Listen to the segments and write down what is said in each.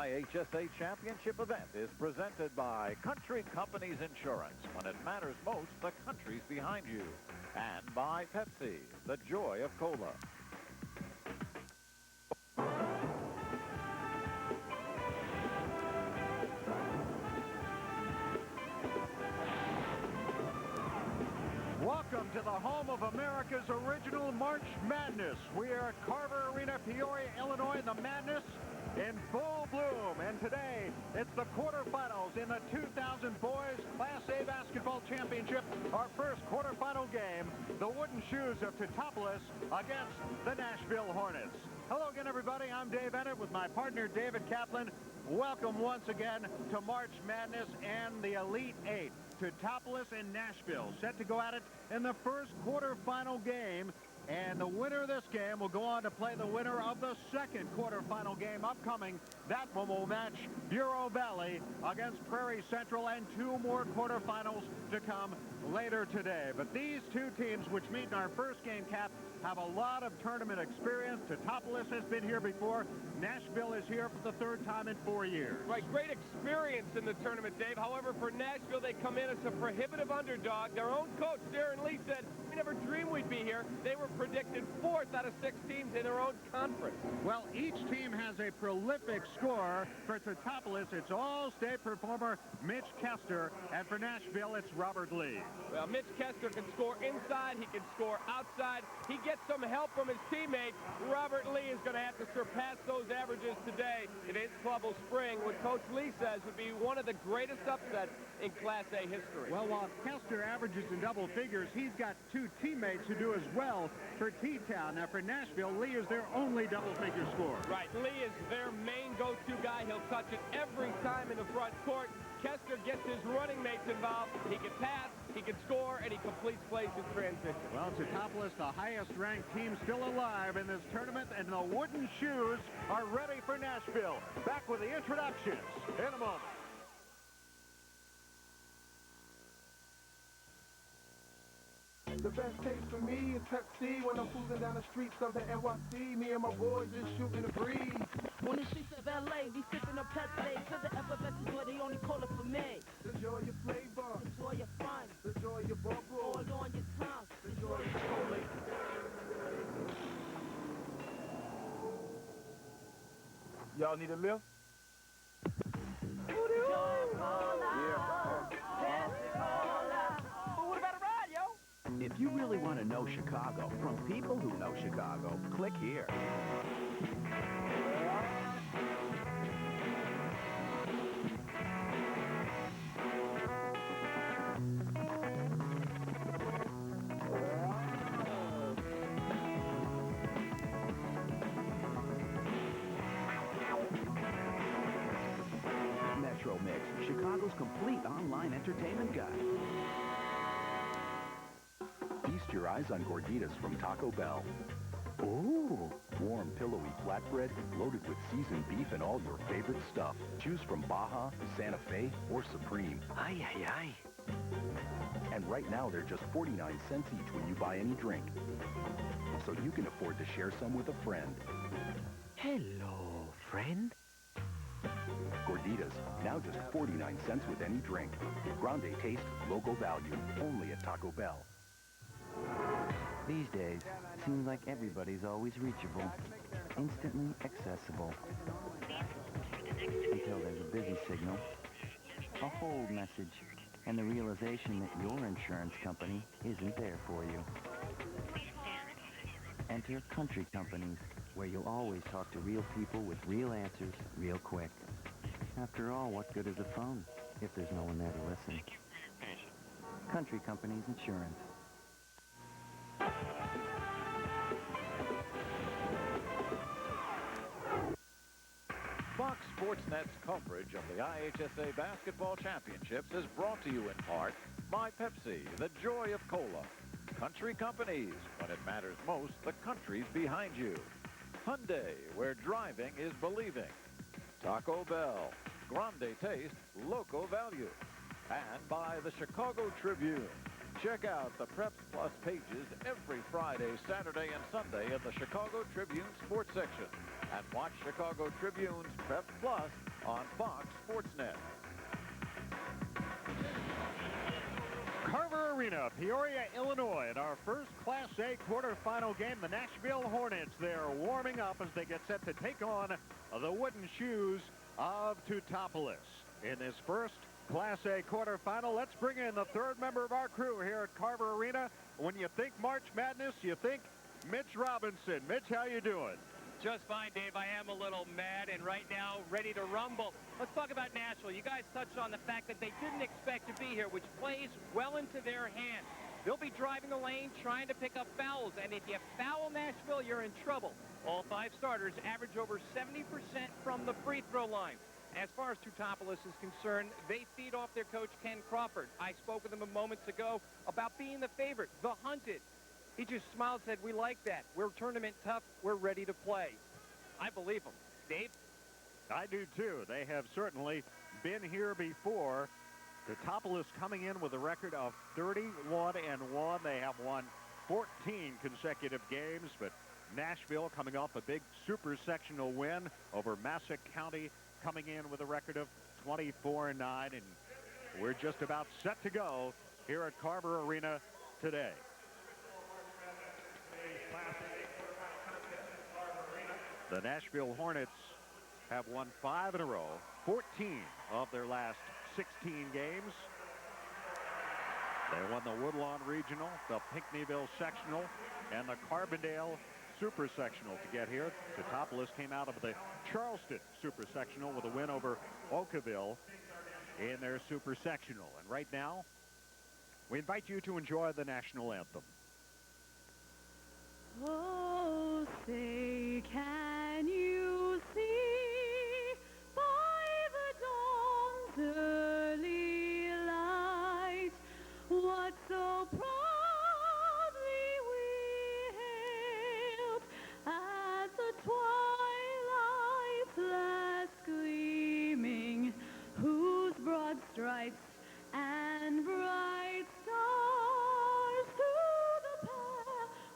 IHSA Championship event is presented by Country Companies Insurance. When it matters most, the country's behind you. And by Pepsi, the joy of cola. Welcome to the home of America's original March Madness. We are at Carver Arena, Peoria, Illinois. The Madness in full bloom. And today, it's the quarterfinals in the 2000 Boys Class A Basketball Championship. Our first quarterfinal game, the Wooden Shoes of Teutopolis against the Nashville Hornets. Hello again, everybody. I'm Dave Ennett with my partner, David Kaplan. Welcome once again to March Madness and the Elite Eight. Teutopolis and Nashville set to go at it in the first quarterfinal game. And the winner of this game will go on to play the winner of the second quarterfinal game upcoming. That one will match Bureau Valley against Prairie Central, and two more quarterfinals to come later today. But these two teams, which meet in our first game, Cap, have a lot of tournament experience. Teutopolis has been here before. Nashville is here for the third time in 4 years. Right, great experience in the tournament, Dave. However, for Nashville, they come in as a prohibitive underdog. Their own coach, Darren Lee, said, "We never dreamed we'd be here." They were predicted 4th out of 6 teams in their own conference. Well, each team has a prolific scorer. For Teutopolis, it's all-state performer Mitch Kester, and for Nashville, it's Robert Lee. Well, Mitch Kester can score inside. He can score outside. He gets some help from his teammates. Robert Lee is going to have to surpass those averages today in his club will spring, what Coach Lee says would be one of the greatest upsets in Class A history. Well, while Kester averages in double figures, he's got two teammates who do as well for T-Town. Now, for Nashville, Lee is their only double-figure scorer. Right, Lee is their main go-to guy. He'll touch it every time in the front court. Kester gets his running mates involved. He can pass, he can score, and he completes plays in transition. Well, Teutopolis, the highest-ranked team still alive in this tournament, and the Wooden Shoes are ready for Nashville. Back with the introductions in a moment. The best taste for me is Pepsi when I'm cruising down the streets of the NYC. Me and my boys just shooting the breeze. On the streets of LA, we sipping a Pepsi. Cause the effervescence where they only call it for me. Enjoy your flavor. Enjoy your fun. Enjoy your bubble. All on your tongue. Enjoy your soul. Y'all need a lift? If you really want to know Chicago from people who know Chicago, click here. Metro Mix, Chicago's complete online entertainment guide. Feast your eyes on gorditas from Taco Bell. Ooh! Warm, pillowy flatbread loaded with seasoned beef and all your favorite stuff. Choose from Baja, Santa Fe, or Supreme. Ay, ay, ay. And right now, they're just 49 cents each when you buy any drink. So you can afford to share some with a friend. Hello, friend. Gorditas, now just 49 cents with any drink. Grande taste, local value, only at Taco Bell. These days, seems like everybody's always reachable, instantly accessible. Until there's a busy signal, a hold message, and the realization that your insurance company isn't there for you. Enter Country Companies, where you'll always talk to real people with real answers real quick. After all, what good is a phone if there's no one there to listen? Country Companies Insurance. Fox Sports Net's coverage of the IHSA Basketball Championships is brought to you in part by Pepsi, the joy of cola. Country Companies, when it matters most, the country's behind you. Hyundai, where driving is believing. Taco Bell, grande taste, local value. And by the Chicago Tribune. Check out the Preps Plus pages every Friday, Saturday, and Sunday in the Chicago Tribune sports section. And watch Chicago Tribune's Preps Plus on Fox Sports Net. Carver Arena, Peoria, Illinois, in our first Class A quarterfinal game. The Nashville Hornets, they're warming up as they get set to take on the Wooden Shoes of Teutopolis. In this first Class A quarterfinal, let's bring in the third member of our crew here at Carver Arena. When you think March Madness, you think Mitch Robinson. Mitch, how you doing? Just fine, Dave. I am a little mad and right now ready to rumble. Let's talk about Nashville. You guys touched on the fact that they didn't expect to be here, which plays well into their hands. They'll be driving the lane, trying to pick up fouls, and if you foul Nashville, you're in trouble. All 5 starters average over 70% from the free throw line. As far as Teutopolis is concerned, they feed off their coach, Ken Crawford. I spoke with him moments ago about being the favorite, the hunted. He just smiled and said, we like that. We're tournament tough. We're ready to play. I believe him. Dave? I do, too. They have certainly been here before. Teutopolis coming in with a record of 31-1. They have won 14 consecutive games, but Nashville coming off a big super sectional win over Massac County, coming in with a record of 24-9. And we're just about set to go here at Carver Arena today. The Nashville Hornets have won 5 in a row, 14 of their last 16 games. They won the Woodlawn Regional, the Pinckneyville Sectional, and the Carbondale Super Sectional to get here. Teutopolis came out of the Charleston Super Sectional with a win over Oakville in their Super Sectional. And right now, we invite you to enjoy the national anthem. Oh, say, can you see by the dawn's early light what so proudly we hailed at the twilight's last gleaming, whose broad stripes and bright stars through the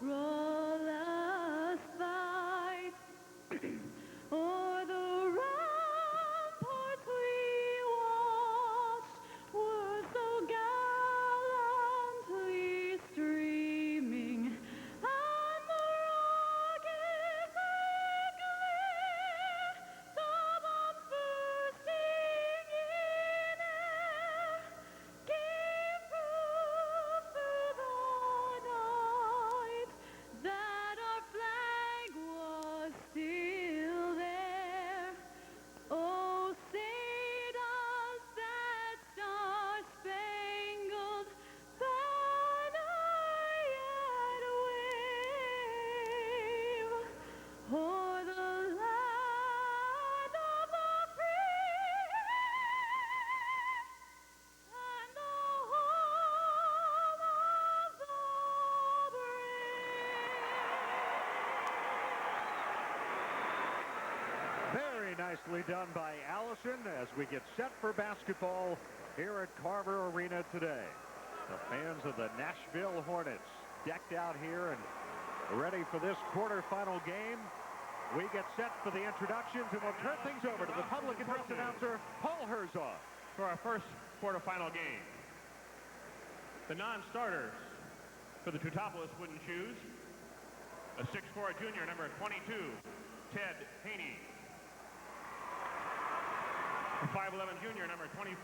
perilous fight o'er the ramparts we watched were so gallantly streaming, and the rockets in glare, the bombs bursting in air, gave proof through the night that our flag was still there. Oh, say does that star-spangled banner yet wave o'er the land of the free and the home of the brave? Very nicely done by Allison as we get set for basketball here at Carver Arena today. The fans of the Nashville Hornets decked out here and ready for this quarterfinal game. We get set for the introductions, and we'll turn things over to the public address announcer, Paul Herzog. For our first quarterfinal game, the non-starters for the Teutopolis Wooden Shoes, a 6'4" junior, number 22, Ted Haney. A 5'11" junior, number 24,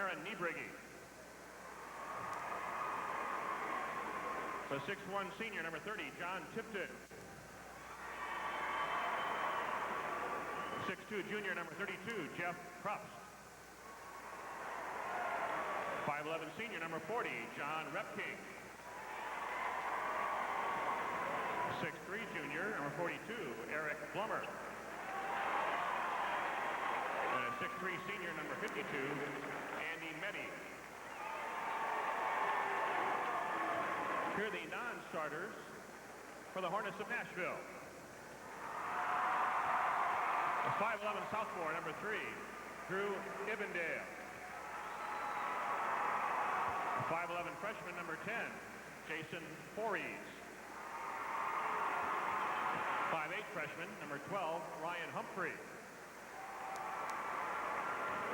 Aaron Niebrigge. The 6'1" senior, number 30, John Tipton. 6'2" junior, number 32, Jeff Krupst. 5'11" senior, number 40, John Repking. 6'3" junior, number 42, Eric Blummer. And a 6'3" senior, number 52, Andy Meddy. Here are the non-starters for the Hornets of Nashville. A 5'11" sophomore, number 3, Drew Ibendale. A 5'11" freshman, number 10, Jason Voorhees. 5'8" freshman, number 12, Ryan Humphrey.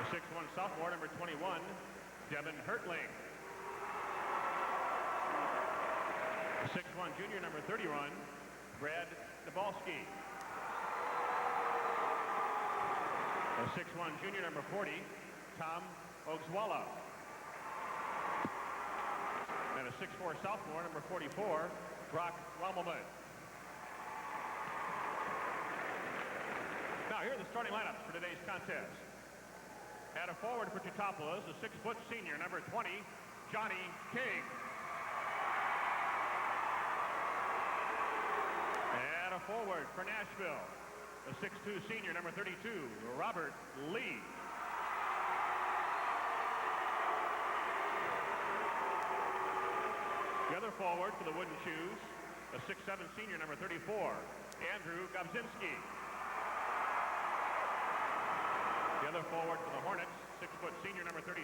A 6'1" sophomore, number 21, Devin Hertling. A 6'1" junior, number 31, Brad Nabalski. A 6'1" junior, number 40, Tom Ogswala. And a 6'4" sophomore, number 44, Brock Rommelman. Now, here are the starting lineups for today's contest. At a forward for Teutopolis, a 6-foot senior, number 20, Johnny King. At a forward for Nashville, a 6'2" senior, number 32, Robert Lee. The other forward for the Wooden Shoes, a 6'7" senior, number 34, Andrew Gobzinski. The other forward for the Hornets, 6-foot senior, number 33,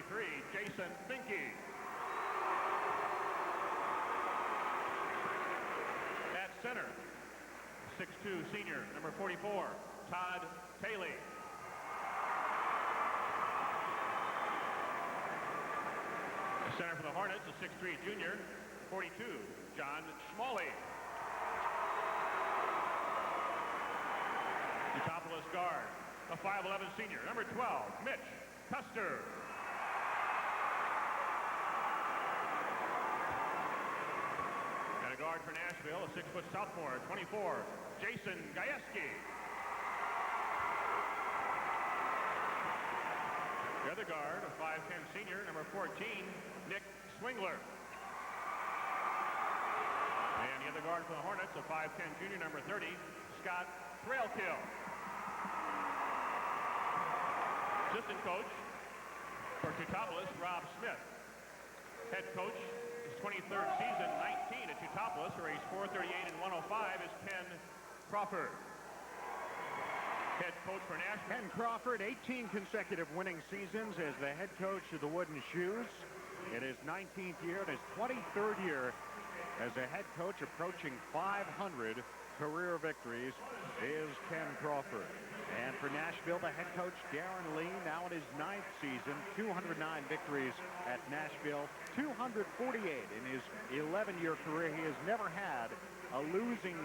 Jason Finke. At center, 6'2" senior, number 44, Todd Taylor. The center for the Hornets, a 6'3" junior, 42, John Schmalley. Teutopolis guard, a 5'11" senior, number 12, Mitch Custer. And a guard for Nashville, a 6-foot sophomore, 24, Jason Gajewski. The other guard, a 5'10" senior, number 14, Nick Swingler. And the other guard for the Hornets, a 5'10" junior, number 30, Scott Trailkill. Assistant coach for Teutopolis, Rob Smith. Head coach, his 23rd season, 19 at Teutopolis, where he's 438 and 105, is Ken Crawford. Head coach for Nashville. Ken Crawford, 18 consecutive winning seasons as the head coach of the Wooden Shoes. In his 19th year and his 23rd year as a head coach, approaching 500 career victories, is Ken Crawford. And for Nashville, the head coach, Darren Lee, now in his 9th season, 209 victories at Nashville, 248 in his 11-year career. He has never had a losing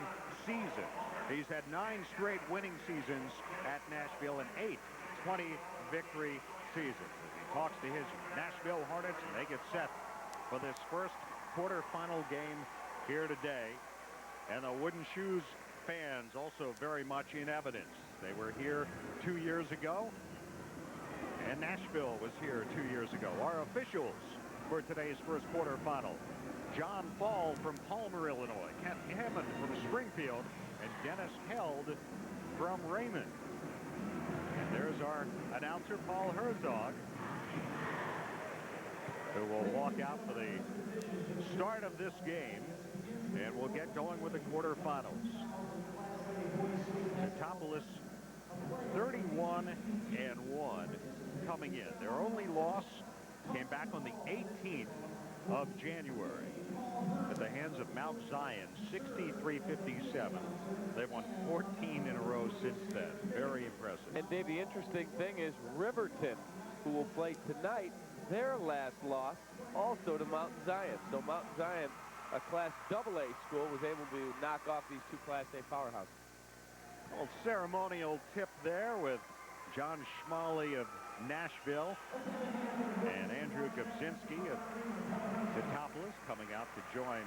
season. He's had 9 straight winning seasons at Nashville and 8 20-victory seasons. As he talks to his Nashville Hornets, and they get set for this first quarterfinal game here today. And the Wooden Shoes fans also very much in evidence. They were here 2 years ago, and Nashville was here 2 years ago. Our officials for today's first quarterfinal: John Fall from Palmer, Illinois, Kent Hammond from Springfield, and Dennis Held from Raymond. And there's our announcer, Paul Herzog, who will walk out for the start of this game, and we'll get going with the quarterfinals. Teutopolis 31-1 coming in. Their only loss came back on the 18th of January at the hands of Mount Zion, 63-57. They've won 14 in a row since then. Very impressive. And Dave, the interesting thing is Riverton, who will play tonight, their last loss also to Mount Zion. So Mount Zion, a Class AA school, was able to knock off these two Class A powerhouses. A little ceremonial tip there with John Schmalley of Nashville and Andrew Gobzinski of Teutopolis coming out to join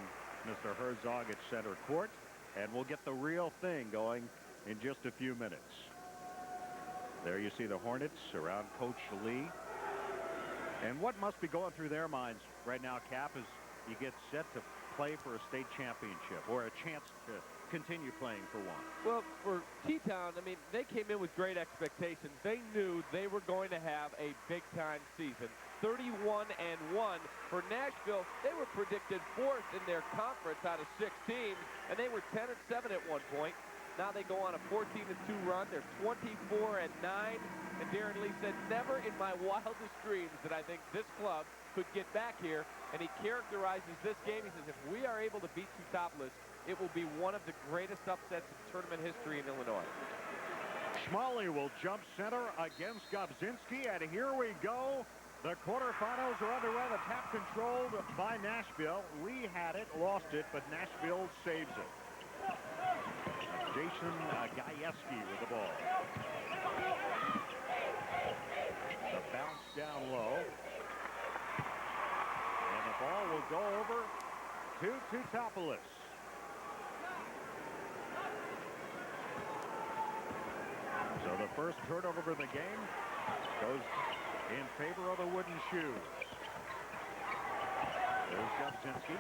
Mr. Herzog at center court. And we'll get the real thing going in just a few minutes. There you see the Hornets around Coach Lee. And what must be going through their minds right now, Cap, is you get set to play for a state championship or a chance to continue playing for one. Well, for T-Town, I mean, they came in with great expectations. They knew they were going to have a big-time season. 31-1 for Nashville. They were predicted 4th in their conference out of 6 teams, and they were 10-7 at one point. Now they go on a 14-2 run. They're 24-9, and Darren Lee said, never in my wildest dreams did I think this club could get back here. And he characterizes this game. He says, if we are able to beat Teutopolis, it will be one of the greatest upsets in tournament history in Illinois. Schmalley will jump center against Gobzinski, and here we go. The quarterfinals are underway. The tap controlled by Nashville. Lee had it, lost it, but Nashville saves it. Jason Gajewski with the ball. The bounce down low. And the ball will go over to Teutopolis. So the first turnover of the game goes in favor of the Wooden Shoes. There's Gobzinski.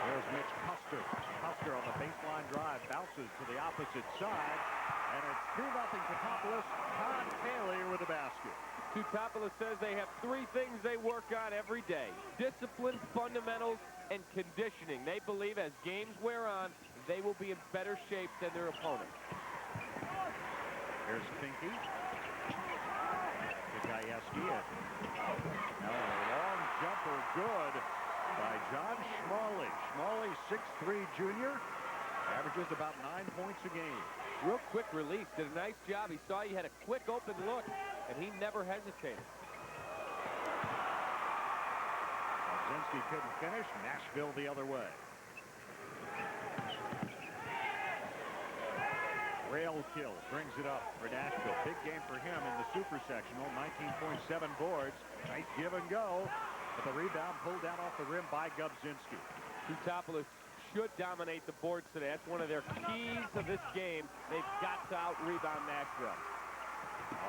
There's Mitch Custer. Custer on the baseline drive bounces to the opposite side. And it's 2-0 Teutopolis. Todd Taylor with the basket. Teutopolis says they have 3 things they work on every day: discipline, fundamentals, and conditioning. They believe as games wear on, they will be in better shape than their opponents. Here's Finke. To Gajewski. Now a long jumper good by John Schmalley. Schmalley, 6'3" junior, averages about 9 points a game. Real quick release, did a nice job. He saw he had a quick open look, and he never hesitated. Gobzinski couldn't finish. Nashville the other way. Rail kill brings it up for Nashville. Big game for him in the super sectional. 19.7 boards. Nice give and go. But the rebound pulled down off the rim by Gobzinski. Teutopolis should dominate the boards today. That's one of their keys of this game. They've got to out-rebound Nashville.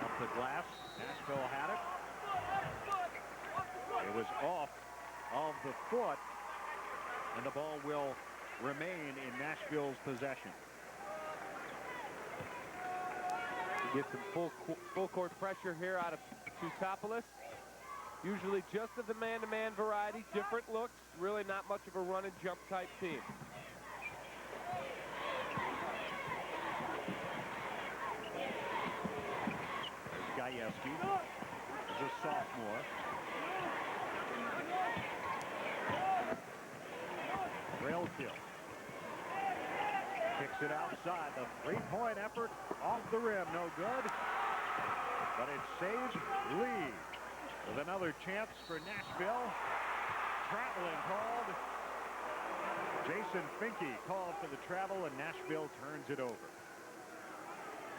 Off the glass. Nashville had it. It was off of the foot. And the ball will remain in Nashville's possession. Get some full court pressure here out of Teutopolis. Usually just of the man-to-man variety, different looks, really not much of a run and jump type team. There's Gajewski. He's a sophomore. Rail kill. Kicks it outside. The three-point effort off the rim. No good. But it saves Lee with another chance for Nashville. Traveling called. Jason Finke called for the travel, and Nashville turns it over.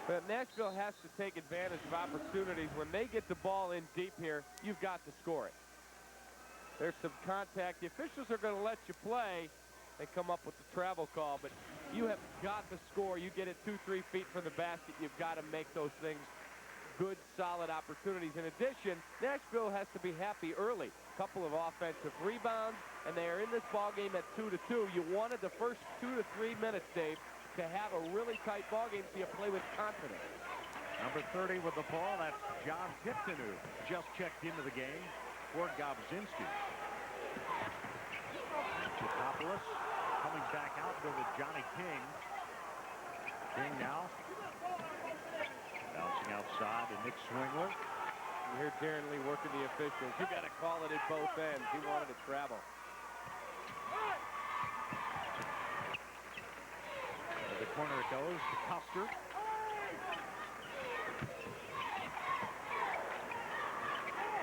But Nashville has to take advantage of opportunities. When they get the ball in deep here, you've got to score it. There's some contact. The officials are going to let you play. They come up with the travel call, but you have got to score. You get it 2-3 feet from the basket. You've got to make those things good, solid opportunities. In addition, Nashville has to be happy early. A couple of offensive rebounds, and they are in this ball game at 2-2. You wanted the first 2 to 3 minutes, Dave, to have a really tight ball game so you play with confidence. Number 30 with the ball, that's John Tipton, who just checked into the game for Gobzinski. Teutopolis coming back out with Johnny King. King now bouncing outside to Nick Swingler. You hear Darren Lee working the officials. You got to call it at both ends. He wanted to travel. To the corner it goes to Custer.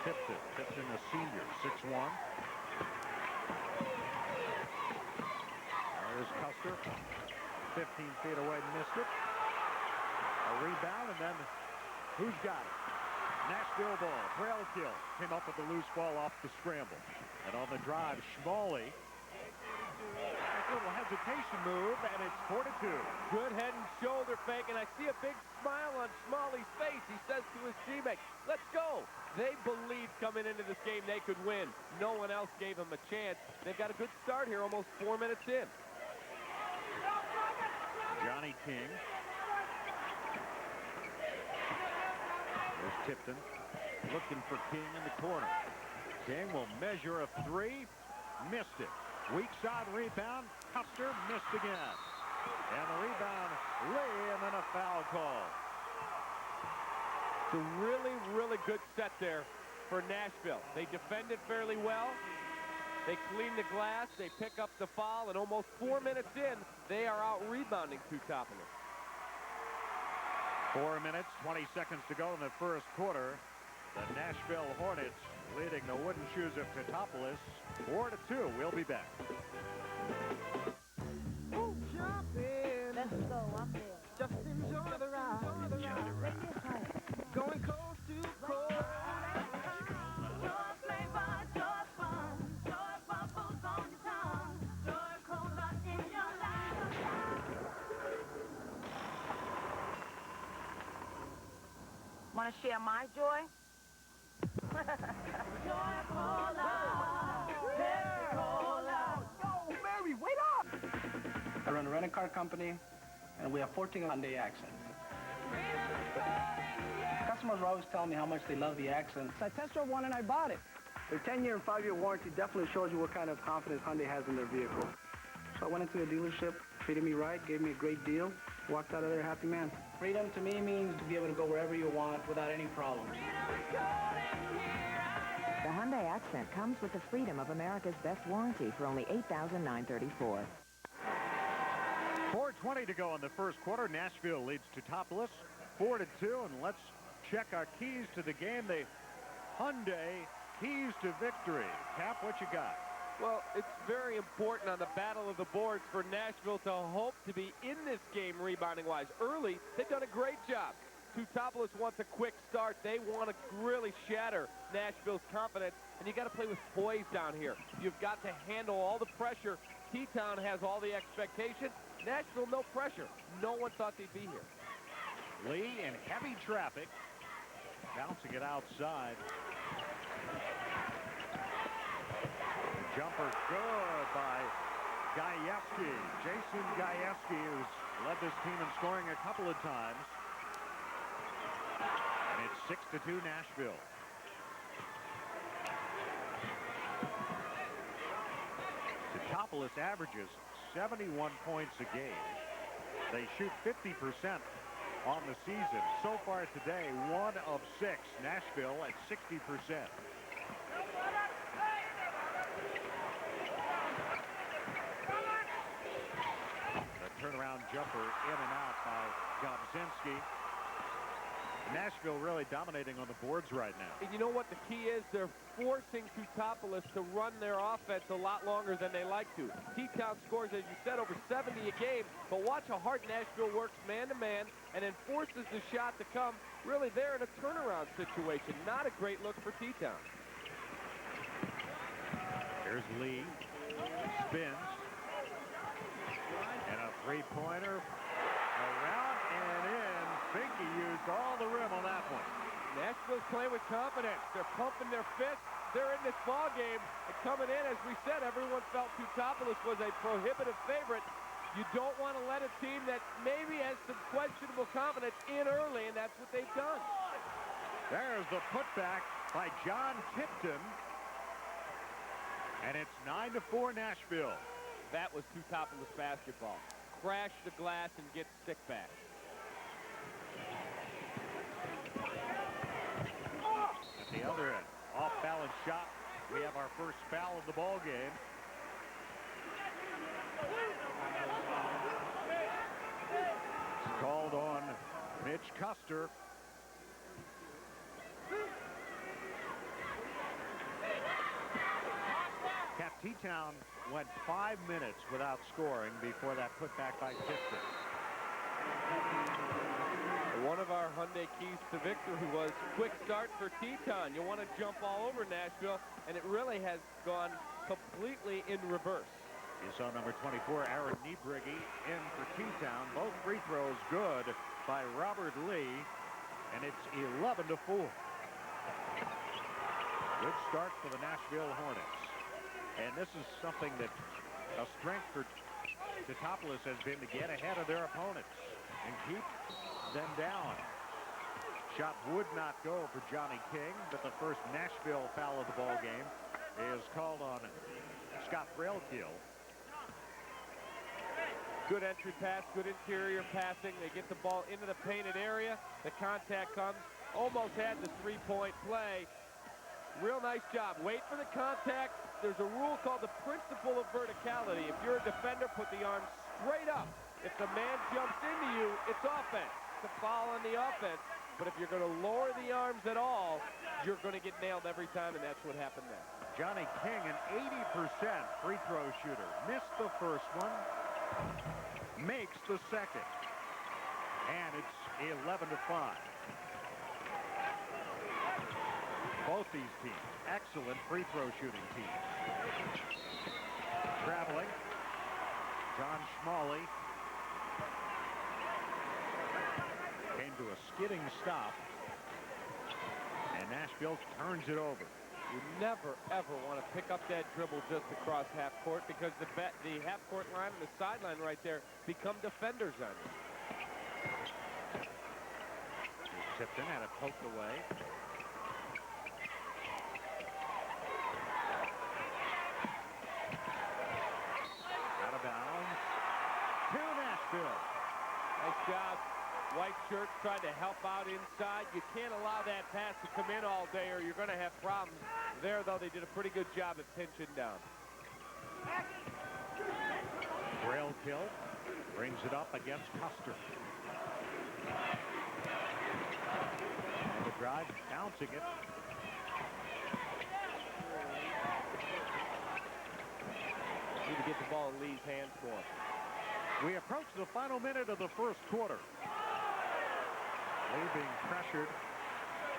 Tipton, a senior, 6'1". There's Custer, 15 feet away, missed it. A rebound, and then who's got it? Nashville ball, trail kill. Came up with the loose ball off the scramble. And on the drive, Schmalley. A little hesitation move, and it's 4-2. Good head and shoulder fake, and I see a big smile on Schmalley's face. He says to his teammate, let's go. They believed coming into this game they could win. No one else gave them a chance. They've got a good start here, almost 4 minutes in. Johnny King. There's Tipton looking for King in the corner. King will measure a three. Missed it. Weak side rebound. Custer missed again. And the rebound, Lee, and then a foul call. It's a really, really good set there for Nashville. They defended fairly well. They clean the glass. They pick up the foul, and almost 4 minutes in, they are out rebounding Teutopolis. 4 minutes, 20 seconds to go in the first quarter. The Nashville Hornets leading the Wooden Shoes of Teutopolis 4-2. We'll be back. Let's go up there. Just enjoy the ride. Going coast to coast. Joy flavor, joy fun. Joy bubbles on your tongue. Joy cola in your life. Want to share my joy? Joy cola. Pepsi cola. Yo, Mary, wait up! I run a rent-a-car company, and we have 14 Hyundai accents. Customers are always telling me how much they love the accents. I test drove one and I bought it. Their 10-year and 5-year warranty definitely shows you what kind of confidence Hyundai has in their vehicle. So I went into the dealership, treated me right, gave me a great deal, walked out of there a happy man. Freedom to me means to be able to go wherever you want without any problems. The Hyundai Accent comes with the freedom of America's best warranty for only $8,934. 4:20 to go in the first quarter. Nashville leads Teutopolis 4-2, and let's check our keys to the game. The Hyundai keys to victory. Cap, what you got? Well, it's very important on the battle of the boards for Nashville to hope to be in this game rebounding-wise. Early, they've done a great job. Teutopolis wants a quick start. They want to really shatter Nashville's confidence, and you got to play with poise down here. You've got to handle all the pressure. T-Town has all the expectation. Nashville, no pressure. No one thought they'd be here. Lee in heavy traffic, bouncing it outside. Jumper good by Gajewski. Jason Gajewski, who's led this team in scoring a couple of times. And it's 6-2 Nashville. Teutopolis averages 71 points a game. They shoot 50% on the season. So far today, 1 of 6. Nashville at 60%. The turnaround jumper in and out by Gobzinski. Nashville really dominating on the boards right now. And you know what the key is? They're forcing Teutopolis to run their offense a lot longer than they like to. T-Town scores, as you said, over 70 a game, but watch how hard Nashville works man-to-man and then forces the shot to come. Really, they're in a turnaround situation. Not a great look for T-Town. Here's Lee. Spins. And a three-pointer. Around and in. Finke used all the rim on that one. Nashville's playing with confidence. They're pumping their fists. They're in this ball game. And coming in, as we said, everyone felt Teutopolis was a prohibitive favorite. You don't want to let a team that maybe has some questionable confidence in early, and that's what they've done. There's the putback by John Tipton. And it's 9-4 Nashville. That was Teutopolis basketball. Crash the glass and get stick back. At the other end, off-balance shot. We have our first foul of the ball game. It's called on Mitch Custer. Cap, T-Town went 5 minutes without scoring before that putback by Tipton. One of our Hyundai keys to victory was quick start for T-Town. You want to jump all over Nashville, and it really has gone completely in reverse. You saw number 24, Aaron Niebrigge, in for T-Town. Both free throws good by Robert Lee, and it's 11-4. Good start for the Nashville Hornets. And this is something that a strength for Teutopolis has been to get ahead of their opponents and keep them down. Shot would not go for Johnny King, but the first Nashville foul of the ball game is called on Scott Brailkill. Good entry pass, good interior passing. They get the ball into the painted area. The contact comes. Almost had the three-point play. Real nice job. Wait for the contact. There's a rule called the principle of verticality. If you're a defender, put the arms straight up. If the man jumps into you, it's offense. a foul on the offense, but if you're going to lower the arms at all, you're going to get nailed every time, and that's what happened there. Johnny King, an 80% free throw shooter. Missed the first one. Makes the second. And it's 11-5. Both these teams, excellent free throw shooting teams. Traveling, John Schmalley came to a skidding stop, and Nashville turns it over. You never, ever want to pick up that dribble just across half court, because the half court line and the sideline right there become defenders on you. Tipton had it poked away. Out of bounds to Nashville. Nice job. White shirt tried to help out inside. You can't allow that pass to come in all day, or you're going to have problems. There, though, they did a pretty good job at pinching down. Braille kill. Brings it up against Custer. And the drive, bouncing it. Need to get the ball in Lee's hands more. We approach the final minute of the first quarter. Lee being pressured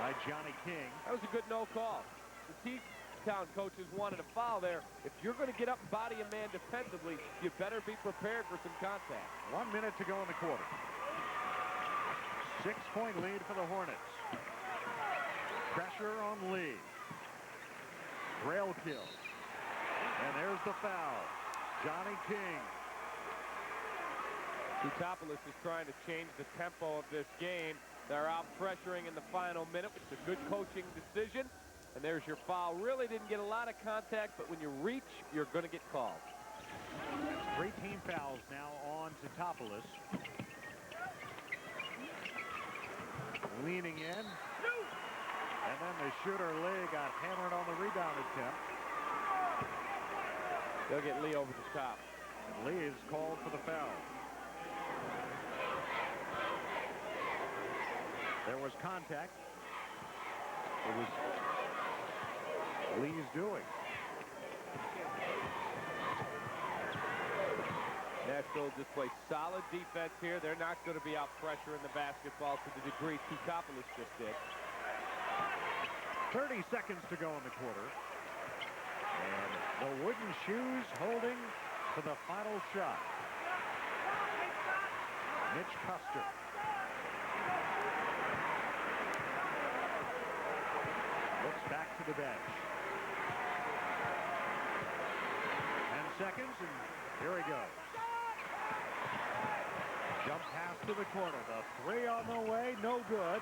by Johnny King. That was a good no call. The T-Town coaches wanted a foul there. If you're going to get up and body a man defensively, you better be prepared for some contact. 1 minute to go in the quarter. 6-point lead for the Hornets. Pressure on Lee. Braille kill. And there's the foul. Johnny King. Teutopolis is trying to change the tempo of this game. They're out pressuring in the final minute. It's a good coaching decision. And there's your foul. Really didn't get a lot of contact, but when you reach, you're going to get called. 3 team fouls now on Teutopolis. Leaning in. And then the shooter Lee got hammered on the rebound attempt. They'll get Lee over the top. And Lee is called for the foul. There was contact. It was Lee's doing. Nashville just plays solid defense here. They're not going to be out pressuring the basketball to the degree Teutopolis just did. 30 seconds to go in the quarter. And the Wooden Shoes holding for the final shot. Mitch Custer. Looks back to the bench. 10 seconds, and here he goes. Jump pass to the corner. The 3 on the way, no good.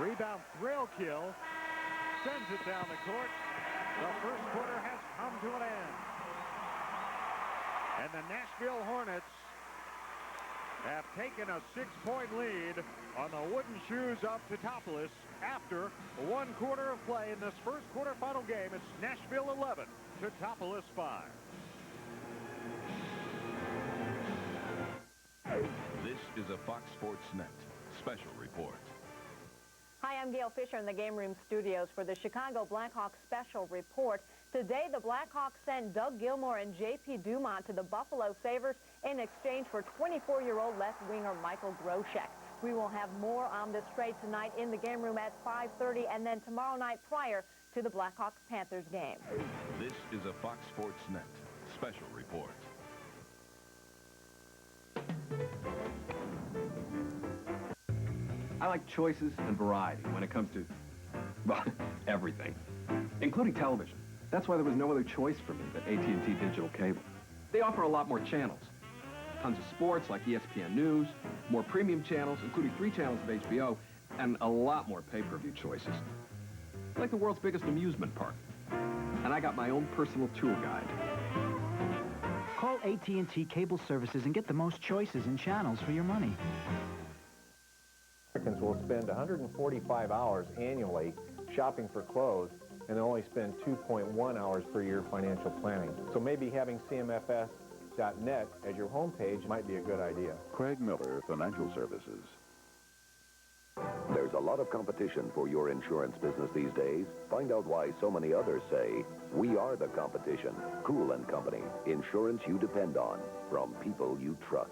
Rebound, thrill kill. Sends it down the court. The first quarter has come to an end. And the Nashville Hornets have taken a 6-point lead on the Wooden Shoes of Teutopolis after 1 quarter of play in this first quarterfinal game. It's Nashville 11, Teutopolis 5. This is a Fox Sports Net special report. Hi, I'm Gail Fisher in the Game Room Studios for the Chicago Blackhawks Special Report. Today, the Blackhawks sent Doug Gilmour and J.P. Dumont to the Buffalo Sabres in exchange for 24-year-old left winger Michael Groshek. We will have more on this trade tonight in the Game Room at 5:30 and then tomorrow night prior to the Blackhawks-Panthers game. This is a Fox Sports Net special report. I like choices and variety when it comes to, well, everything, including television. That's why there was no other choice for me but AT&T Digital Cable. They offer a lot more channels. Tons of sports like ESPN News, more premium channels, including 3 channels of HBO, and a lot more pay-per-view choices. Like the world's biggest amusement park. And I got my own personal tour guide. Call AT&T Cable Services and get the most choices and channels for your money. Americans will spend 145 hours annually shopping for clothes and only spend 2.1 hours per year financial planning. So maybe having CMFS.net as your homepage might be a good idea. Craig Miller, Financial Services. There's a lot of competition for your insurance business these days. Find out why so many others say, we are the competition. Cool & Company. Insurance you depend on from people you trust.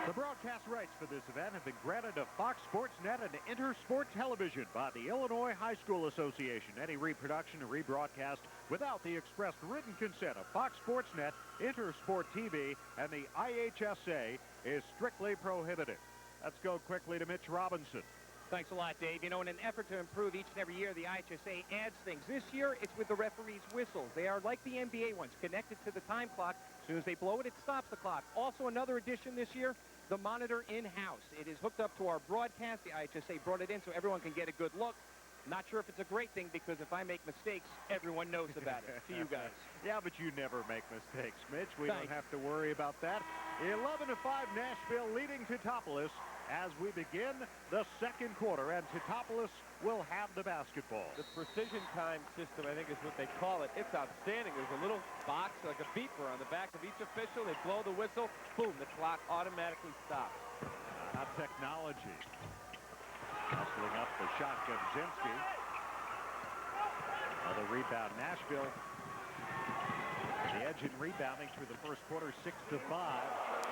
The broadcast rights for this event have been granted to Fox Sports Net and Intersport Television by the Illinois High School Association. Any reproduction or rebroadcast without the expressed written consent of Fox Sports Net, Intersport TV, and the IHSA is strictly prohibited. Let's go quickly to Mitch Robinson. Thanks a lot, Dave. You know, in an effort to improve each and every year, the IHSA adds things. This year, it's with the referees' whistles. They are like the NBA ones, connected to the time clock. As soon as they blow it, it stops the clock. Also, another addition this year, the monitor in-house. It is hooked up to our broadcast. The IHSA brought it in so everyone can get a good look. Not sure if it's a great thing, because if I make mistakes, everyone knows about it. To you guys. Yeah, but you never make mistakes, Mitch. We don't have to worry about that. 11-5 Nashville leading Teutopolis as we begin the second quarter, and Teutopolis will have the basketball. The precision time system, I think, is what they call it. It's outstanding. There's a little box, like a beeper on the back of each official. They blow the whistle, boom, the clock automatically stops. Technology. Hustling up the shot, Gobzinski. Another rebound, Nashville. The edge in rebounding through the first quarter, 6-5.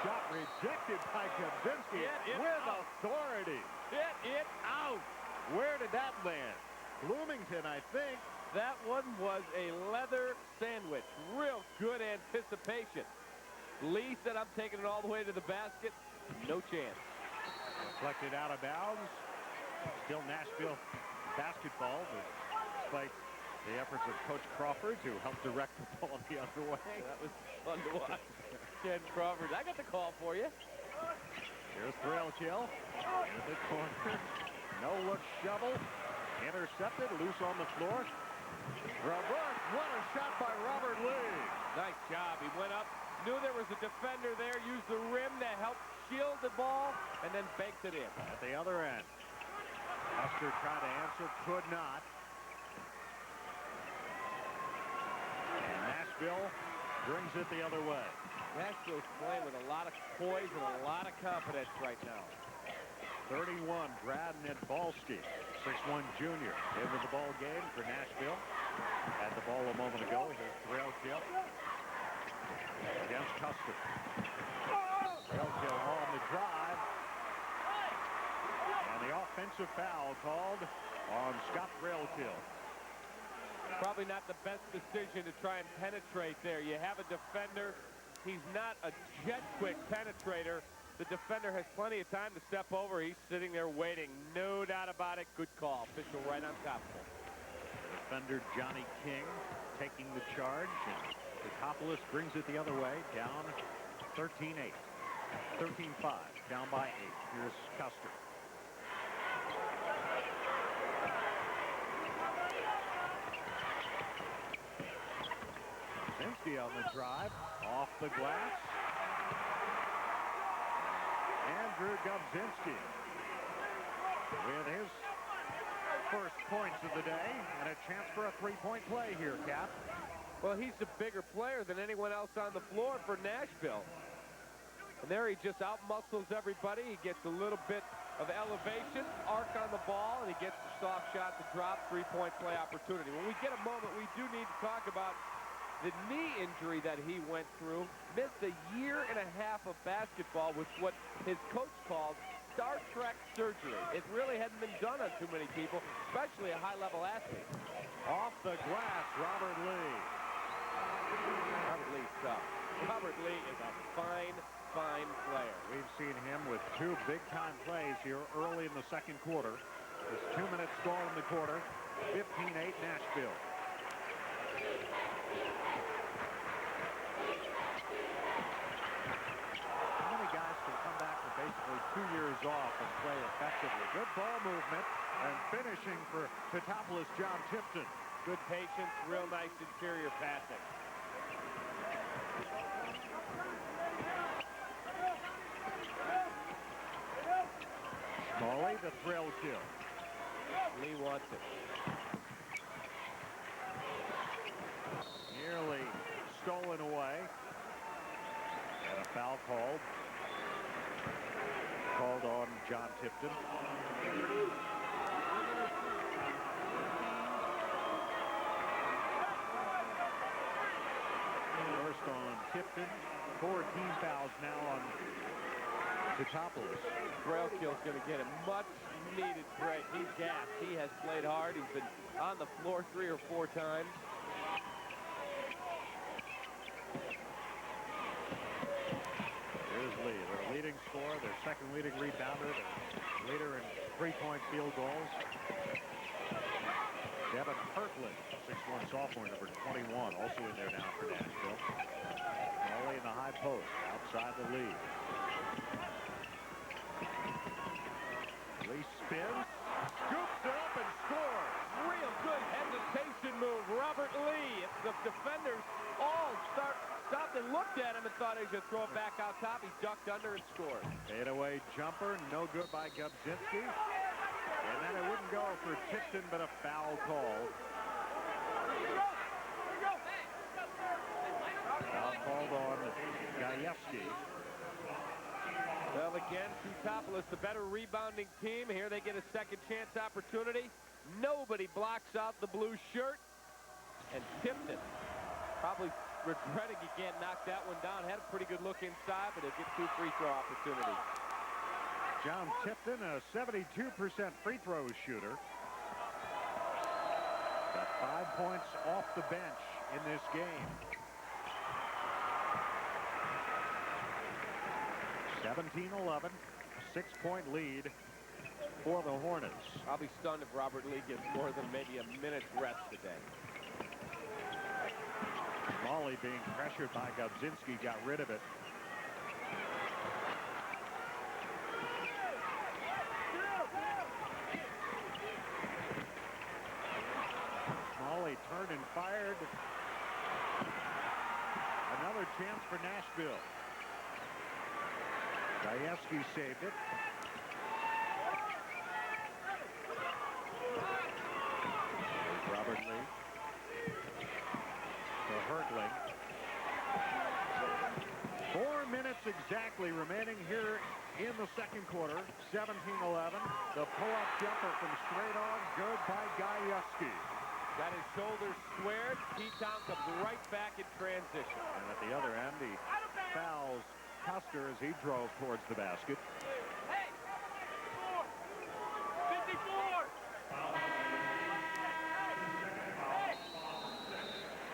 Shot rejected by Gobzinski with authority. Get it out. Where did that land? Bloomington, I think. That one was a leather sandwich. Real good anticipation. Lee said, I'm taking it all the way to the basket. No chance. Deflected out of bounds. Still Nashville basketball, despite the efforts of Coach Crawford to help direct the ball the other way. That was fun to watch. Ken Crawford, I got the call for you. Here's Threlchill in the corner. No look shovel. Intercepted, loose on the floor. Reverse, what a shot by Robert Lee. Nice job. He went up, knew there was a defender there, used the rim to help shield the ball, and then banked it in. At the other end. Custer tried to answer, could not. And Nashville brings it the other way. Nashville's playing with a lot of poise and a lot of confidence right now. 31, Brad Nedbalski, 6'1" junior, into the ball game for Nashville. Had the ball a moment ago. Here's Threlchill against Custer. Threlchill on the drive. And the offensive foul called on Scott Threlchill. Probably not the best decision to try and penetrate there. You have a defender. He's not a jet-quick penetrator. The defender has plenty of time to step over. He's sitting there waiting. No doubt about it. Good call. Official right on top of him. Defender Johnny King taking the charge. And Teutopolis brings it the other way. Down 13-8. 13-5. Down by 8. Here's Custer. Gobzinski on the drive. Off the glass. Andrew Gobzinski with his first points of the day and a chance for a three-point play here, Cap. Well, he's a bigger player than anyone else on the floor for Nashville. And there he just out-muscles everybody. He gets a little bit of elevation, arc on the ball, and he gets the soft shot to drop, three-point play opportunity. When we get a moment, we do need to talk about the knee injury that he went through. Missed a year and a half of basketball with what his coach called Star Trek surgery. It really hadn't been done on too many people, especially a high-level athlete. Off the glass, Robert Lee. Robert Lee's tough. Robert Lee is a fine player. We've seen him with two big-time plays here early in the second quarter. There's 2 minutes gone in the quarter. 15-8 Nashville. How many guys can come back from basically 2 years off and play effectively? Good ball movement and finishing for Teutopolis John Tipton. Good patience, real nice interior passing. Smalley, the Threlchill. Lee wants it. Nearly stolen away. John Tipton. First on Tipton. 4 team fouls now on Teutopolis. Trailkill's going to get a much-needed break. He's gassed. He has played hard. He's been on the floor 3 or 4 times. Here's Lee, their leading scorer, their second leading rebounder, their leader in 3-point field goals. Devin Kirkland, 6'1" sophomore, number 21, also in there now for Nashville. Molly in the high post, outside the lead. Lee spins, scoops it up and scores. Real good hesitation move. Robert Lee. If the defenders all stopped and looked at him and thought he should throw it back out top, he ducked under and scored. Fadeaway jumper, no good by Gubzinski. And then it wouldn't go for Tipton, but a foul call. Foul called on Gajewski. Well, again, Teutopolis, the better rebounding team. Here they get a second chance opportunity. Nobody blocks out the blue shirt. And Tipton probably regretting he can't knock that one down. Had a pretty good look inside, but he'll get 2 free throw opportunities. John Tipton, a 72% free throw shooter. Got 5 points off the bench in this game. 17-11, 6-point lead for the Hornets. I'll be stunned if Robert Lee gets more than maybe a minute's rest today. Molly being pressured by Gubzinski got rid of it. Molly turned and fired. Another chance for Nashville. Gajewski saved it. Robert Lee. To Hertling. 4 minutes exactly remaining here in the second quarter. 17-11. The pull-up jumper from straight on. Good by Gajewski. Got his shoulders squared. T-Town comes right back in transition. And at the other end, he fouls Custer as he drove towards the basket. Hey! 54!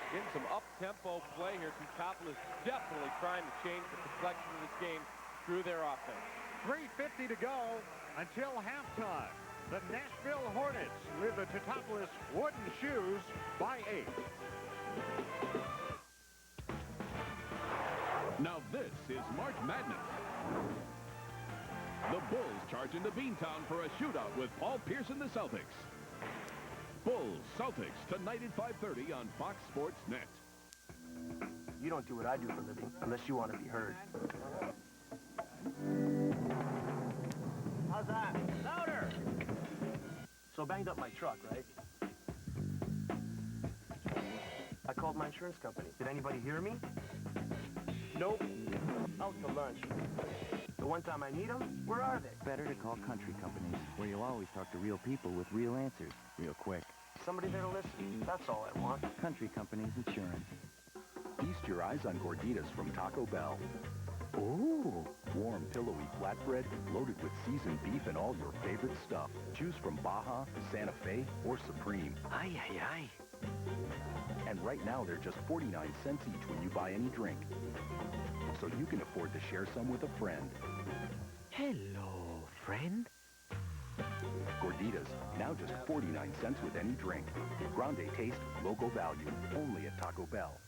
Getting some up-tempo play here. Teutopolis definitely trying to change the complexion of this game through their offense. 3:50 to go until halftime. The Nashville Hornets with the Teutopolis Wooden Shoes by 8. Now this is March Madness. The Bulls charge into Beantown for a shootout with Paul Pierce and the Celtics. Bulls Celtics tonight at 5:30 on Fox Sports Net. You don't do what I do for a living unless you want to be heard. How's that? Louder! So banged up my truck, right? I called my insurance company. Did anybody hear me? Nope. Out to lunch. The one time I need them, where are they? Better to call country companies, where you'll always talk to real people with real answers, real quick. Somebody there to listen. That's all I want. Country Companies Insurance. Feast your eyes on gorditas from Taco Bell. Ooh, warm, pillowy flatbread loaded with seasoned beef and all your favorite stuff. Choose from Baja, Santa Fe, or Supreme. Ay, ay, ay. And right now, they're just 49 cents each when you buy any drink. So you can afford to share some with a friend. Hello, friend. Gorditas, now just 49 cents with any drink. Grande taste, local value, only at Taco Bell.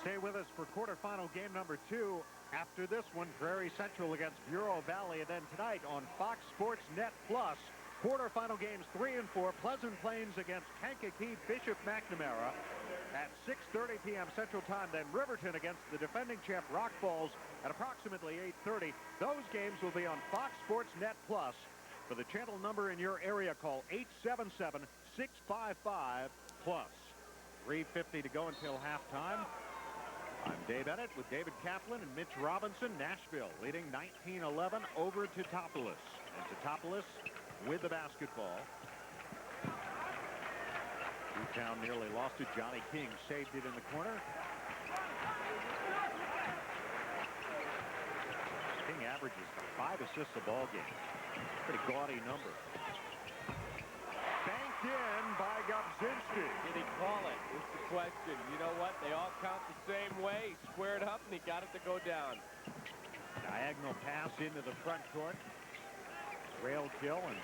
Stay with us for quarterfinal game number 2. After this one, Prairie Central against Bureau Valley. And then tonight on Fox Sports Net Plus, quarterfinal games 3 and 4, Pleasant Plains against Kankakee Bishop McNamara at 6:30 p.m. Central Time. Then Riverton against the defending champ Rock Falls at approximately 8:30. Those games will be on Fox Sports Net Plus. For the channel number in your area, call 877-655-PLUS. 3:50 to go until halftime. I'm Dave Bennett with David Kaplan and Mitch Robinson. Nashville leading 19-11 over Teutopolis. And Teutopolis with the basketball. Newtown nearly lost it. Johnny King saved it in the corner. King averages 5 assists a ball game. Pretty gaudy number. Banked in by Gobzinski. Did he call it? Is the question. You know what? They all count the same way. He squared up and he got it to go down. Diagonal pass into the front court. Rail kill, and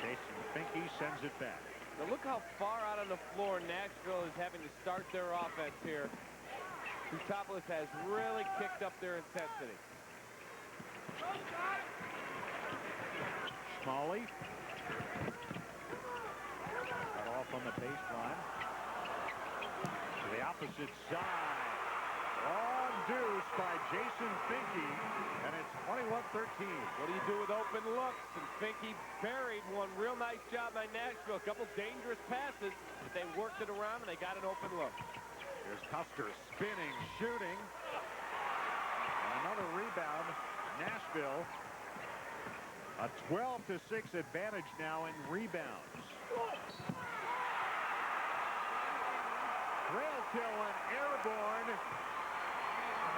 Jason Finke sends it back. Now look how far out on the floor Nashville is having to start their offense here. Teutopolis has really kicked up their intensity. Smalley. Cut off on the baseline. To the opposite side. Long deuce by Jason Finke, and it's 21-13. What do you do with open looks? And Finke buried one real nice job by Nashville. A couple dangerous passes, but they worked it around and they got an open look. Here's Custer spinning, shooting. And another rebound. Nashville, a 12-6 advantage now in rebounds. Trail kill and airborne.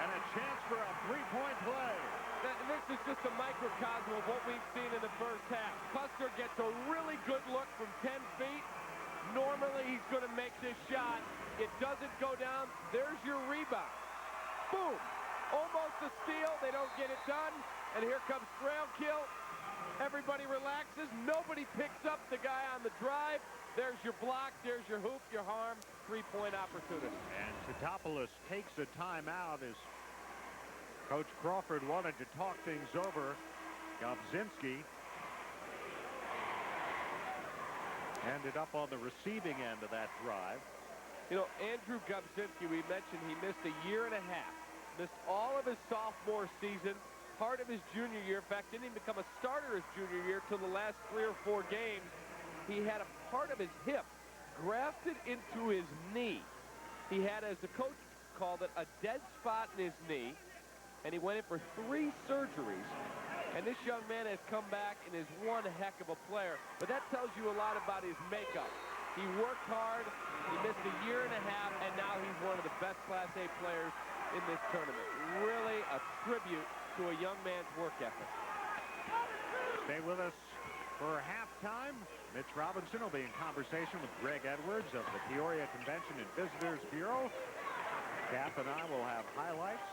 And a chance for a three-point play. This is just a microcosm of what we've seen in the first half. Custer gets a really good look from 10 feet. Normally, he's going to make this shot. It doesn't go down. There's your rebound. Boom. Almost a steal. They don't get it done. And here comes trail kill. Everybody relaxes. Nobody picks up the guy on the drive. There's your block. There's your hoop, your harm. Three-point opportunity. And Teutopolis takes a timeout as Coach Crawford wanted to talk things over. Gobzinski ended up on the receiving end of that drive. You know, Andrew Gobzinski, we mentioned he missed a year and a half. Missed all of his sophomore season, part of his junior year. In fact, didn't even become a starter his junior year till the last 3 or 4 games. He had a part of his hip grafted into his knee. He had, as the coach called it, a dead spot in his knee, and he went in for 3 surgeries. And this young man has come back and is one heck of a player. But that tells you a lot about his makeup. He worked hard, he missed a year and a half, and now he's one of the best Class A players in this tournament. Really a tribute to a young man's work ethic. Stay with us for halftime. Mitch Robinson will be in conversation with Greg Edwards of the Peoria Convention and Visitors Bureau. Cap and I will have highlights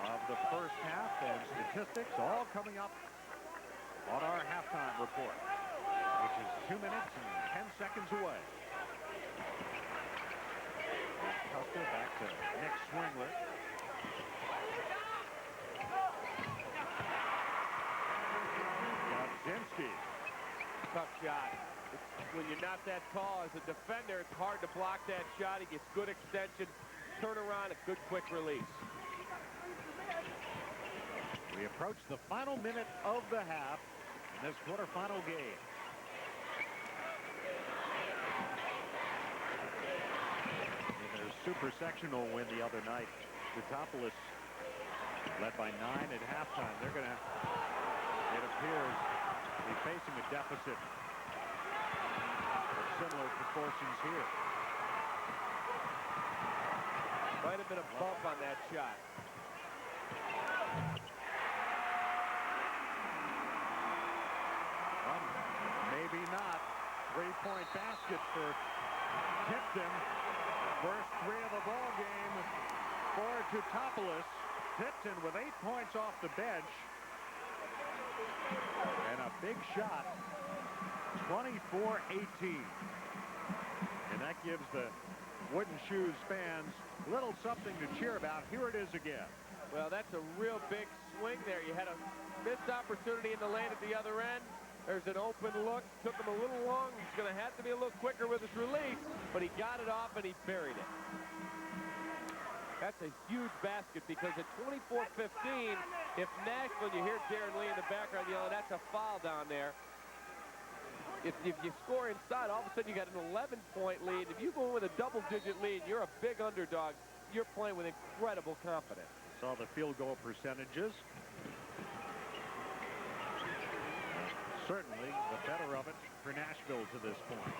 of the first half and statistics all coming up on our halftime report, which is 2 minutes and 10 seconds away. Custer back to Nick Swingler. Gobzinski. Tough shot. When you're not that tall as a defender, it's hard to block that shot. He gets good extension, turn around, a good quick release. We approach the final minute of the half in this quarterfinal game. In their super sectional win the other night, Teutopolis led by 9 at halftime. They're going to, it appears, be facing a deficit of similar proportions here. Might have been a bump on that shot. Maybe not. Three-point basket for Tipton. First 3 of the ball game for Teutopolis. Tipton with 8 points off the bench. And a big shot. 24-18. And that gives the Wooden Shoes fans a little something to cheer about. Here it is again. Well, that's a real big swing there. You had a missed opportunity in the lane at the other end. There's an open look. Took him a little long. He's going to have to be a little quicker with his release, but he got it off and he buried it. That's a huge basket because at 24-15, if Nashville, you hear Darren Lee in the background yelling, that's a foul down there. If you score inside, all of a sudden you got an 11-point lead. If you go in with a double-digit lead, you're a big underdog. you're playing with incredible confidence. Saw the field goal percentages. Certainly the better of it for Nashville to this point.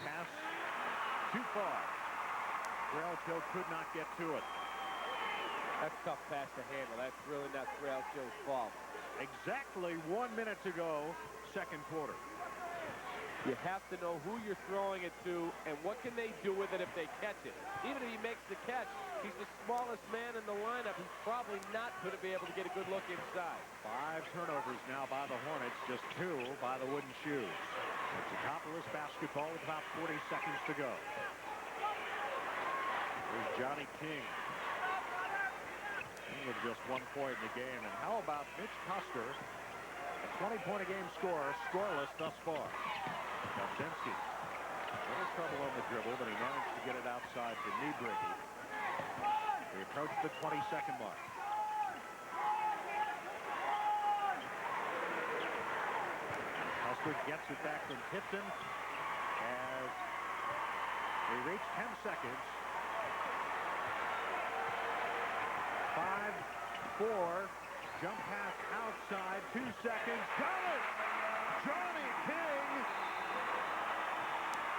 Pass too far. Trailkill could not get to it. That's a tough pass to handle. That's really not Trailkill's fault. Exactly 1 minute to go, second quarter. You have to know who you're throwing it to and what can they do with it if they catch it. Even if he makes the catch, he's the smallest man in the lineup. He's probably not going to be able to get a good look inside. 5 turnovers now by the Hornets, just 2 by the Wooden Shoes. Teutopolis basketball with about 40 seconds to go. Here's Johnny King. With just 1 point in the game. And how about Mitch Custer? A 20-point-a-game scorer, scoreless thus far. Kowczynski. A little trouble on the dribble, but he managed to get it outside to Niebrigge. We approach the 20-second mark. Custer gets it back from Tipton as we reach 10 seconds. 5-4, jump pass outside, 2 seconds, got it! Johnny King!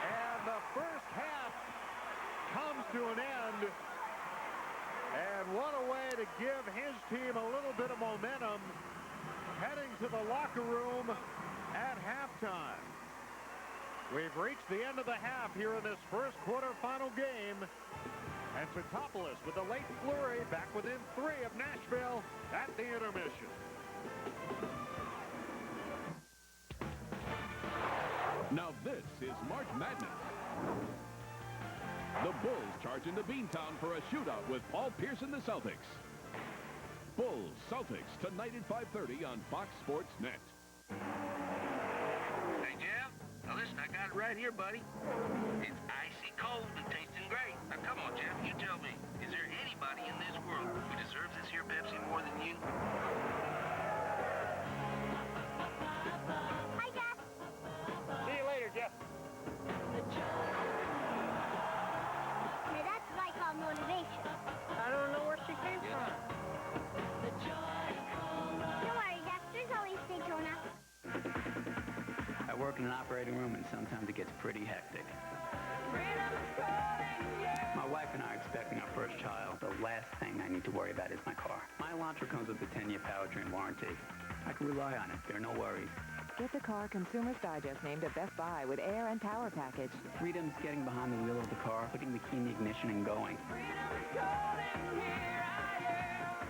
And the first half comes to an end. And what a way to give his team a little bit of momentum heading to the locker room at halftime. We've reached the end of the half here in this first quarterfinal game. And Teutopolis with a late flurry back within 3 of Nashville at the intermission. Now this is March Madness. The Bulls charge into Beantown for a shootout with Paul Pierce and the Celtics. Bulls Celtics tonight at 5:30 on Fox Sports Net. Hey, Jeff. Now listen, I got it right here, buddy. It's icy cold and tasting great. Now come on, Jeff, you tell me. Is there anybody in this world who deserves this here Pepsi more than you? Hi, Jeff. See you later, Jeff. Now that's what I call motivation. I don't know where she came from. Don't worry, Jeff. There's always Daytona. I work in an operating room, and sometimes it gets pretty hectic. My wife and I are expecting our first child. The last thing I need to worry about is my car. My Elantra comes with a 10-year powertrain warranty. I can rely on it. There are no worries. Get the car Consumer's Digest named at Best Buy with air and power package. Freedom's getting behind the wheel of the car, putting the key in the ignition and going.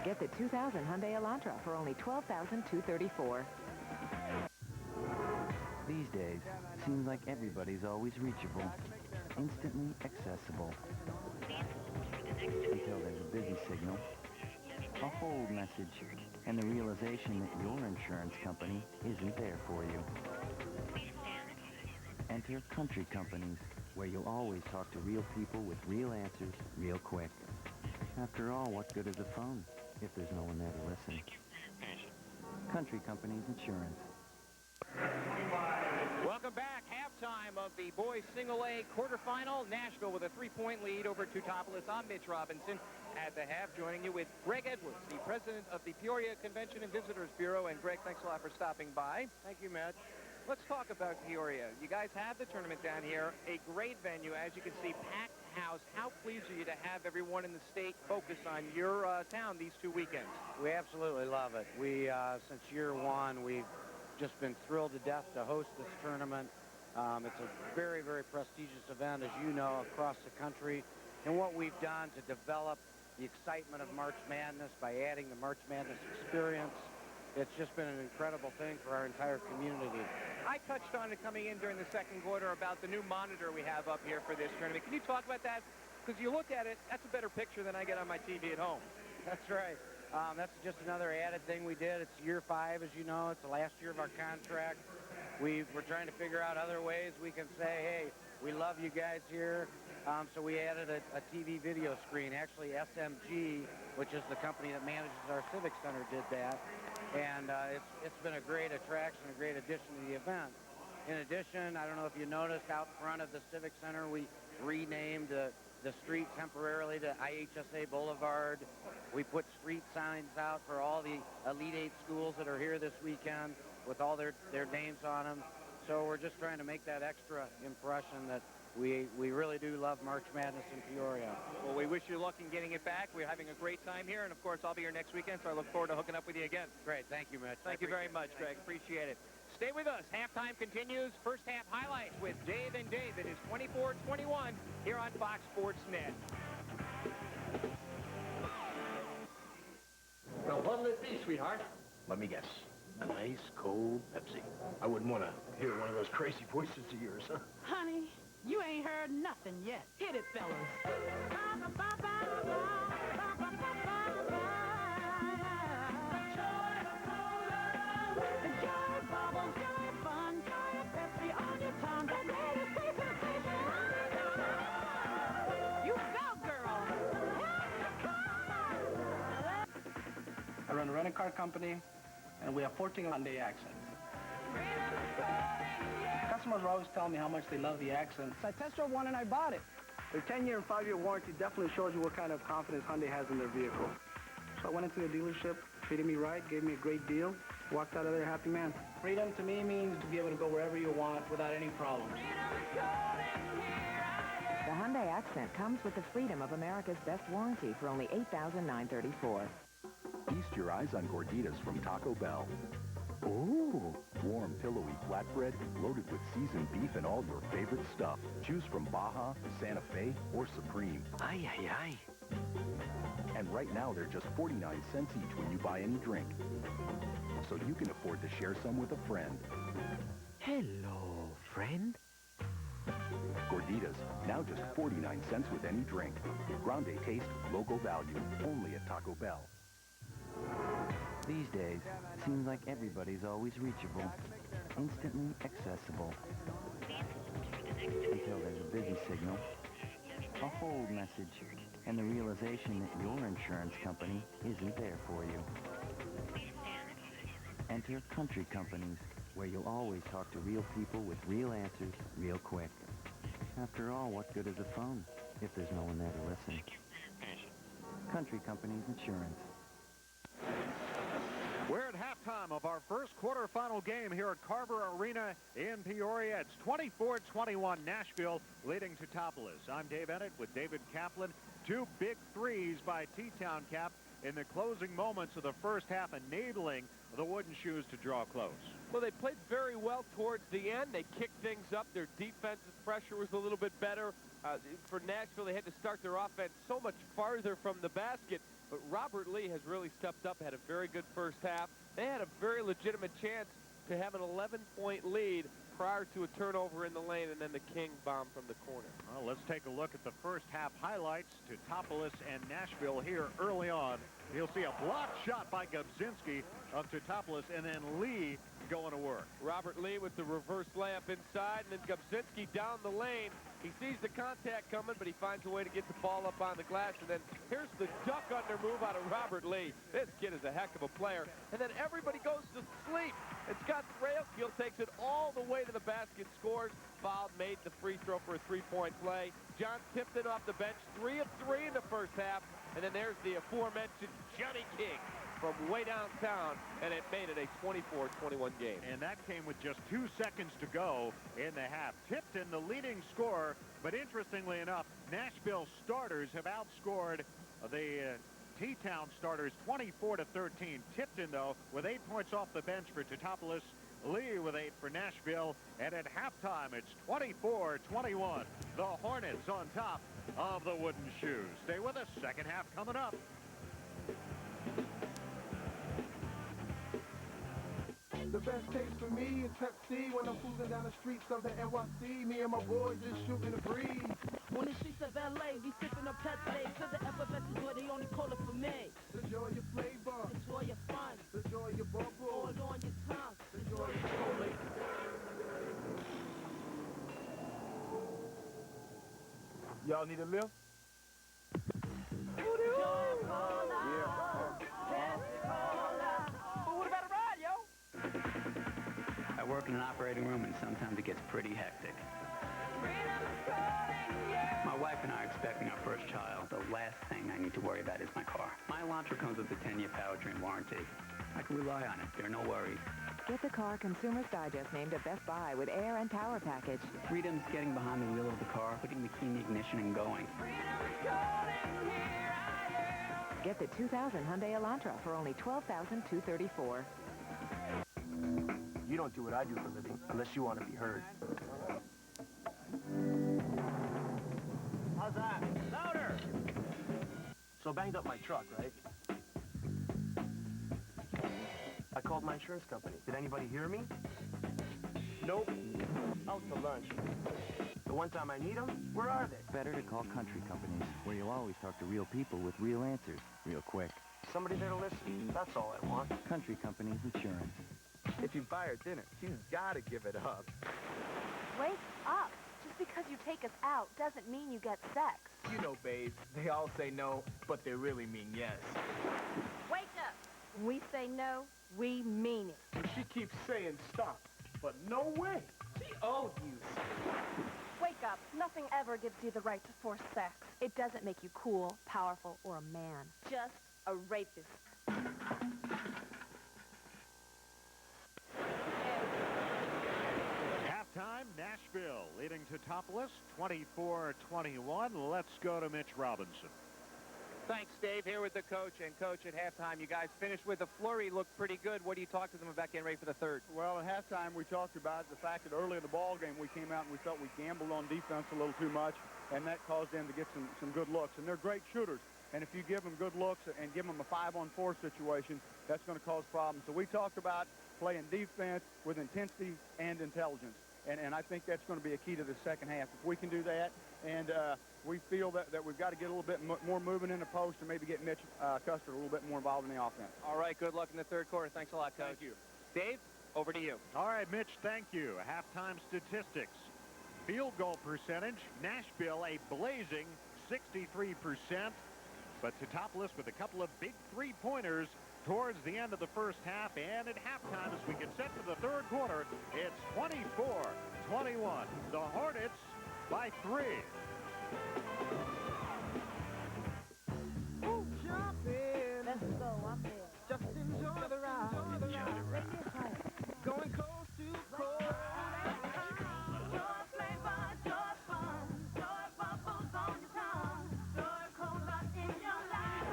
Get the 2000 Hyundai Elantra for only $12,234. These days, it seems like everybody's always reachable, instantly accessible. Until there's a busy signal, a hold message, and the realization that your insurance company isn't there for you. Enter Country Companies, where you'll always talk to real people with real answers real quick. After all, what good is a phone if there's no one there to listen? Country Companies Insurance. Welcome back. Halftime of the boys single-A quarterfinal. Nashville with a 3-point lead over Teutopolis. I'm Mitch Robinson. At the half, joining you with Greg Edwards, the president of the Peoria Convention and Visitors Bureau. And Greg, thanks a lot for stopping by. Thank you, Mitch. Let's talk about Peoria. You guys have the tournament down here. A great venue, as you can see, packed house. How pleased are you to have everyone in the state focus on your town these 2 weekends? We absolutely love it. We, since year one, we've just been thrilled to death to host this tournament. It's a very, very prestigious event, as you know, across the country. And what we've done to develop the excitement of March Madness by adding the March Madness experience, it's just been an incredible thing for our entire community. I touched on it coming in during the second quarter about the new monitor we have up here for this tournament. Can you talk about that? Because you look at it, that's a better picture than I get on my TV at home. That's right. That's just another added thing we did. It's year 5, as you know. It's the last year of our contract. We're trying to figure out other ways we can say, hey, we love you guys here. So we added a TV video screen. Actually, SMG, which is the company that manages our Civic Center, did that. And it's been a great attraction, a great addition to the event. In addition, I don't know if you noticed, out front of the Civic Center, we renamed the street temporarily to IHSA Boulevard. We put street signs out for all the Elite Eight schools that are here this weekend with all their names on them. So we're just trying to make that extra impression that we really do love March Madness in Peoria. Well, we wish you luck in getting it back. We're having a great time here, and of course, I'll be here next weekend, so I look forward to hooking up with you again. Great. Thank you, Mitch. Thank you very much, Greg. Appreciate it. Stay with us. Halftime continues. First half highlights with Dave and Dave. It is 24-21 here on Fox Sports Net. Now, what'll it be, sweetheart? Let me guess. A nice, cold Pepsi. I wouldn't want to hear one of those crazy voices of yours, huh? Honey, you ain't heard nothing yet. Hit it, fellas. You go, girl. I run a rental car company, and we have 14 Hyundai accents. Customers are always telling me how much they love the accents. I test drove one and I bought it. Their 10-year and 5-year warranty definitely shows you what kind of confidence Hyundai has in their vehicle. So I went into the dealership, treated me right, gave me a great deal, walked out of there a happy man. Freedom to me means to be able to go wherever you want without any problems. The Hyundai Accent comes with the freedom of America's best warranty for only $8,934. Feast your eyes on gorditas from Taco Bell. Ooh, warm, pillowy flatbread loaded with seasoned beef and all your favorite stuff. Choose from Baja, Santa Fe, or Supreme. Ay, ay, ay. And right now, they're just 49 cents each when you buy any drink. So you can afford to share some with a friend. Hello, friend. Gorditas, now just 49 cents with any drink. Grande taste, local value, only at Taco Bell. These days, it seems like everybody's always reachable, instantly accessible. Until there's a busy signal, a hold message, and the realization that your insurance company isn't there for you. Enter Country Companies, where you'll always talk to real people with real answers real quick. After all, what good is a phone if there's no one there to listen? Country Companies Insurance. We're at halftime of our first quarterfinal game here at Carver Arena in Peoria. It's 24-21 Nashville leading Teutopolis. I'm Dave Ennett with David Kaplan. Two big threes by T-Town Cap in the closing moments of the first half, enabling the Wooden Shoes to draw close. Well, they played very well towards the end. They kicked things up. Their defensive pressure was a little bit better. For Nashville, they had to start their offense so much farther from the basket. But Robert Lee has really stepped up, had a very good first half. They had a very legitimate chance to have an 11-point lead prior to a turnover in the lane, and then the King bomb from the corner. Well, let's take a look at the first half highlights. Teutopolis and Nashville here early on. You'll see a blocked shot by Gubzinski of Teutopolis, and then Lee going to work. Robert Lee with the reverse layup inside, and then Gubzinski down the lane. He sees the contact coming, but he finds a way to get the ball up on the glass. And then here's the duck under move out of Robert Lee. This kid is a heck of a player. And then everybody goes to sleep. And Scott Railskill takes it all the way to the basket, scores, fouled, made the free throw for a three-point play. John Tipton off the bench, 3 of 3 in the first half. And then there's the aforementioned Johnny King from way downtown, and it made it a 24-21 game. And that came with just 2 seconds to go in the half. Tipton, the leading scorer, but interestingly enough, Nashville starters have outscored the T-Town starters 24-13. Tipton, though, with 8 points off the bench for Teutopolis. Lee with 8 for Nashville. And at halftime, it's 24-21. The Hornets on top of the Wooden Shoes. Stay with us. Second half coming up. The best taste for me is Pepsi when I'm cruising down the streets of the NYC. Me and my boys just shooting the breeze. On the streets of LA, we sipping a Pepsi. To the effervescence where they only call it for me. Enjoy your flavor. Enjoy your fun. Enjoy your bubble. All on your tongue. Enjoy your cola. Y'all need a lift? I work in an operating room, and sometimes it gets pretty hectic. My wife and I are expecting our first child. The last thing I need to worry about is my car. My Elantra comes with a 10-year powertrain warranty. I can rely on it. There are no worries. Get the car Consumer's Digest named at Best Buy with air and power package. Freedom's getting behind the wheel of the car, putting the key in the ignition and going. Get the 2000 Hyundai Elantra for only $12,234. You don't do what I do for a living unless you want to be heard. How's that? Louder! So I banged up my truck, right? I called my insurance company. Did anybody hear me? Nope. Out to lunch. The one time I need them, where are they? Better to call country companies, where you'll always talk to real people with real answers, real quick. Somebody there to listen. That's all I want. Country Companies Insurance. If you buy her dinner, she's got to give it up. Wake up. Just because you take us out doesn't mean you get sex. You know, babe, they all say no, but they really mean yes. Wake up. When we say no, we mean it. And she keeps saying stop, but no way. She owed you. Wake up. Nothing ever gives you the right to force sex. It doesn't make you cool, powerful, or a man. Just a rapist. Halftime, Nashville leading Teutopolis 24-21. Let's go to Mitch Robinson. Thanks, Dave. Here with the coach. And, Coach, at halftime, you guys finished with a flurry. Looked pretty good. What do you talk to them about getting ready for the third? Well, at halftime, we talked about the fact that early in the ball game, we came out and we felt we gambled on defense a little too much, and that caused them to get some good looks. And they're great shooters. And if you give them good looks and give them a 5-on-4 situation, that's going to cause problems. So we talked about playing defense with intensity and intelligence. And I think that's going to be a key to the second half. If we can do that, and we feel that we've got to get a little bit more moving in the post and maybe get Mitch Custer a little bit more involved in the offense. All right, good luck in the third quarter. Thanks a lot, Coach. Thank you. Dave, over to you. All right, Mitch, thank you. Halftime statistics. Field goal percentage, Nashville a blazing 63%, but Teutopolis with a couple of big three-pointers towards the end of the first half, and at halftime, as we get set for the third quarter, it's 24-21. The Hornets by 3. Oh, jumping. Let's go up there. Just enjoy the ride. Going coast to coast. Joy flavor, joy fun, joy bubbles on your tongue, joy cola in your life.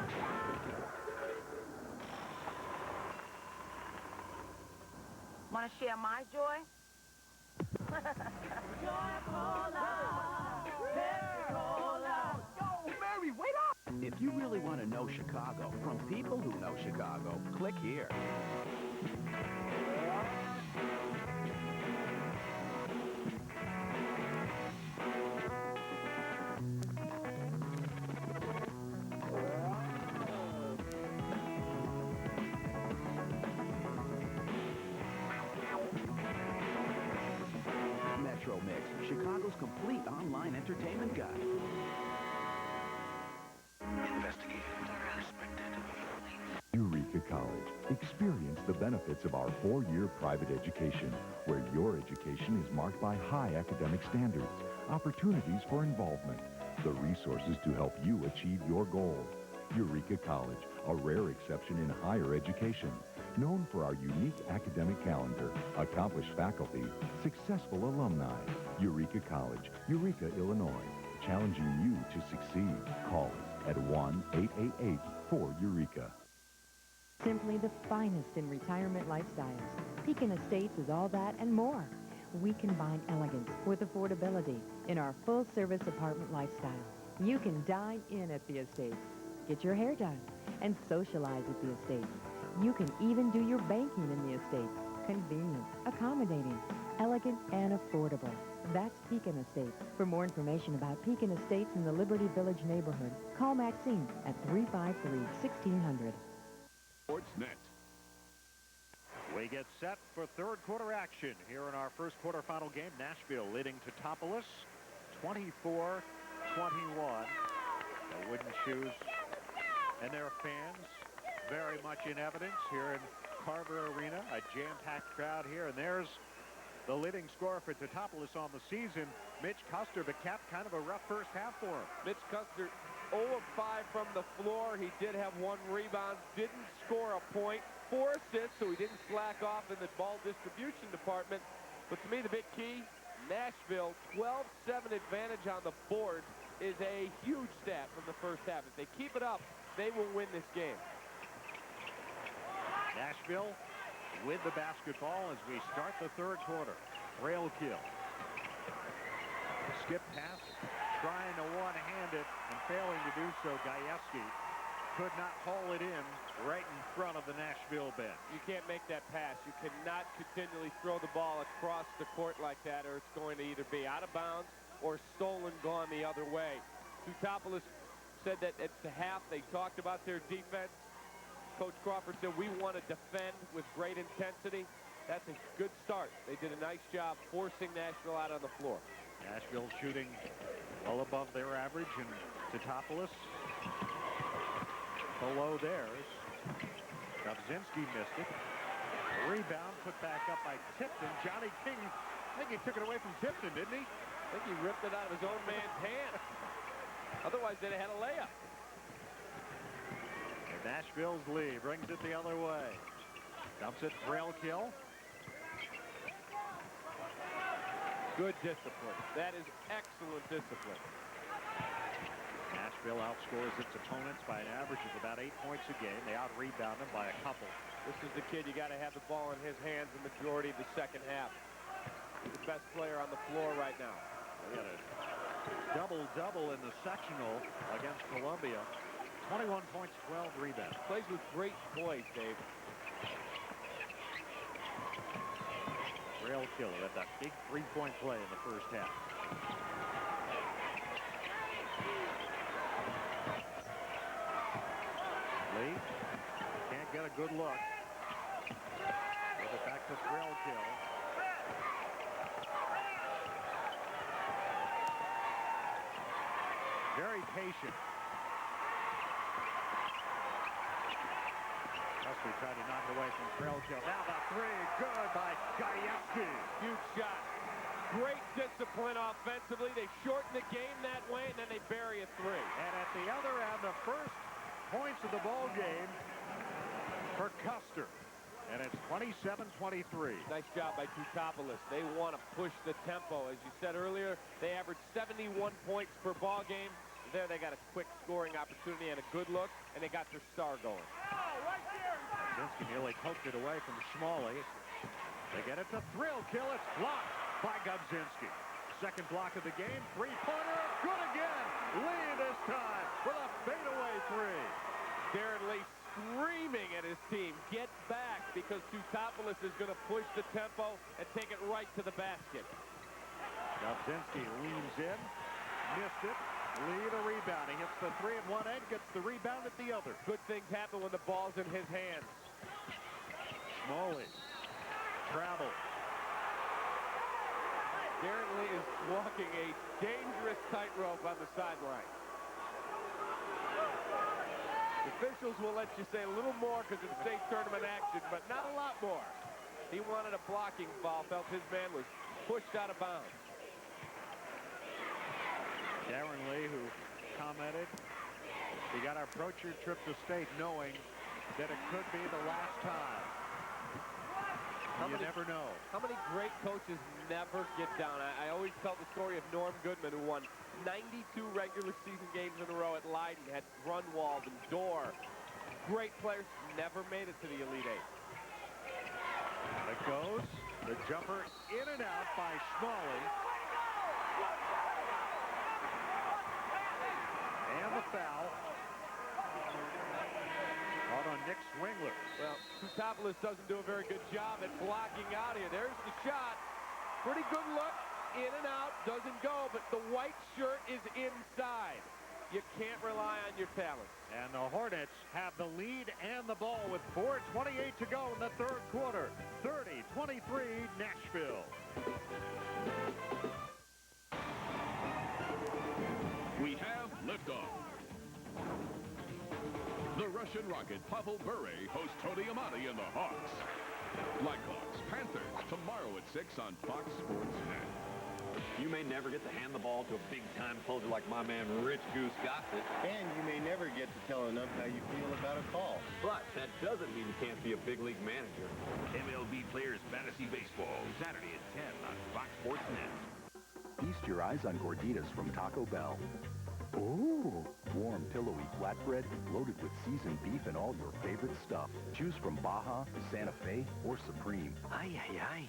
Want to share my joy? Joy cola, Pepsi cola. Yo, Mary, wait up! If you really want to know Chicago from people who know Chicago, click here. Metro Mix, Chicago's complete online entertainment guide. Investigated, respected. Eureka College. Experience the benefits of our 4-year private education, where your education is marked by high academic standards, opportunities for involvement, the resources to help you achieve your goals. Eureka College, a rare exception in higher education, known for our unique academic calendar, accomplished faculty, successful alumni. Eureka College, Eureka, Illinois, challenging you to succeed. Call us at 1-888-4-EUREKA. Simply the finest in retirement lifestyles. Pekin Estates is all that and more. We combine elegance with affordability in our full-service apartment lifestyle. You can dine in at the Estates, get your hair done, and socialize at the Estates. You can even do your banking in the Estates. Convenient, accommodating, elegant, and affordable. That's Pekin Estates. For more information about Pekin Estates in the Liberty Village neighborhood, call Maxine at 353-1600. Sportsnet. We get set for third quarter action here in our first quarterfinal game. Nashville leading Teutopolis 24-21. The Wooden Shoes and their fans very much in evidence here in Carver Arena. A jam-packed crowd here, and there's the leading scorer for Teutopolis on the season, Mitch Custer, but capped kind of a rough first half for him. Mitch Custer 0 of 5 from the floor. He did have 1 rebound, didn't score a point, 4 assists, so he didn't slack off in the ball distribution department. But to me, the big key, Nashville 12-7 advantage on the board is a huge stat from the first half. If they keep it up, they will win this game. Nashville with the basketball as we start the third quarter. Rail kill. Skip pass, trying to one-hand it and failing to do so. Gajewski could not haul it in right in front of the Nashville bench. You can't make that pass. You cannot continually throw the ball across the court like that, or it's going to either be out of bounds or stolen, gone the other way. Teutopolis said that at the half they talked about their defense. Coach Crawford said, we want to defend with great intensity. That's a good start. They did a nice job forcing Nashville out on the floor. Nashville shooting well above their average, and Teutopolis below theirs. Gubzinski missed it. A rebound put back up by Tipton. Johnny King, I think he took it away from Tipton, didn't he? I think he ripped it out of his own man's hand. Otherwise, they'd have had a layup. And Nashville's lead brings it the other way. Dumps it, rail kill. Good discipline. That is excellent discipline. Nashville outscores its opponents by an average of about 8 points a game. They out-rebound them by a couple. This is the kid you got to have the ball in his hands the majority of the second half. He's the best player on the floor right now. They had a double-double in the sectional against Columbia. 21 points, 12 rebounds. Plays with great poise, Dave. Rail killer at that big three-point play in the first half. Lee can't get a good look. Give it back to Rail kill. Very patient. Custer tried to knock away from Trailkill. Now the three, good by Gajewski. Huge shot. Great discipline offensively. They shorten the game that way, and then they bury a three. And at the other end, the first points of the ball game for Custer. And it's 27-23. Nice job by Teutopolis. They want to push the tempo. As you said earlier, they averaged 71 points per ball game. There they got a quick scoring opportunity and a good look, and they got their star going. Gubzinski nearly poked it away from Smalley. They get it to Trailkill. It's blocked by Gubzinski. Second block of the game. Three-pointer. Good again. Lee this time with a fadeaway three. Darren Lee screaming at his team, get back, because Teutopolis is going to push the tempo and take it right to the basket. Gubzinski leans in, missed it. Lee the rebound. He hits the three at one end, gets the rebound at the other. Good things happen when the ball's in his hands. Smalley. Travel. Darren Lee is walking a dangerous tightrope on the sideline. The officials will let you say a little more because it's state tournament action, but not a lot more. He wanted a blocking foul, felt his man was pushed out of bounds. Darren Lee, who commented, you got to approach your trip to state knowing that it could be the last time. You never know. How many great coaches never get down? I always tell the story of Norm Goodman, who won 92 regular season games in a row at Leiden, had Grunwald and Dorr. Great players, never made it to the Elite Eight. It goes. The jumper in and out by Smalley. And the foul on Nick Swingler. Well, Teutopolis doesn't do a very good job at blocking out here. There's the shot. Pretty good look. In and out. Doesn't go, but the white shirt is inside. You can't rely on your talent. And the Hornets have the lead and the ball with 4:28 to go in the third quarter. 30-23 Nashville. We have liftoff. The Russian rocket Pavel Bure hosts Tony Amati and the Hawks. Blackhawks, Panthers, tomorrow at 6 on Fox Sports Net. You may never get to hand the ball to a big-time closer like my man Rich Goose Gossett. And you may never get to tell enough how you feel about a call. But that doesn't mean you can't be a big league manager. MLB Players Fantasy Baseball, Saturday at 10 on Fox Sports Net. Feast your eyes on gorditas from Taco Bell. Ooh, warm, pillowy flatbread loaded with seasoned beef and all your favorite stuff. Choose from Baja, Santa Fe, or Supreme. Ay, ay, ay.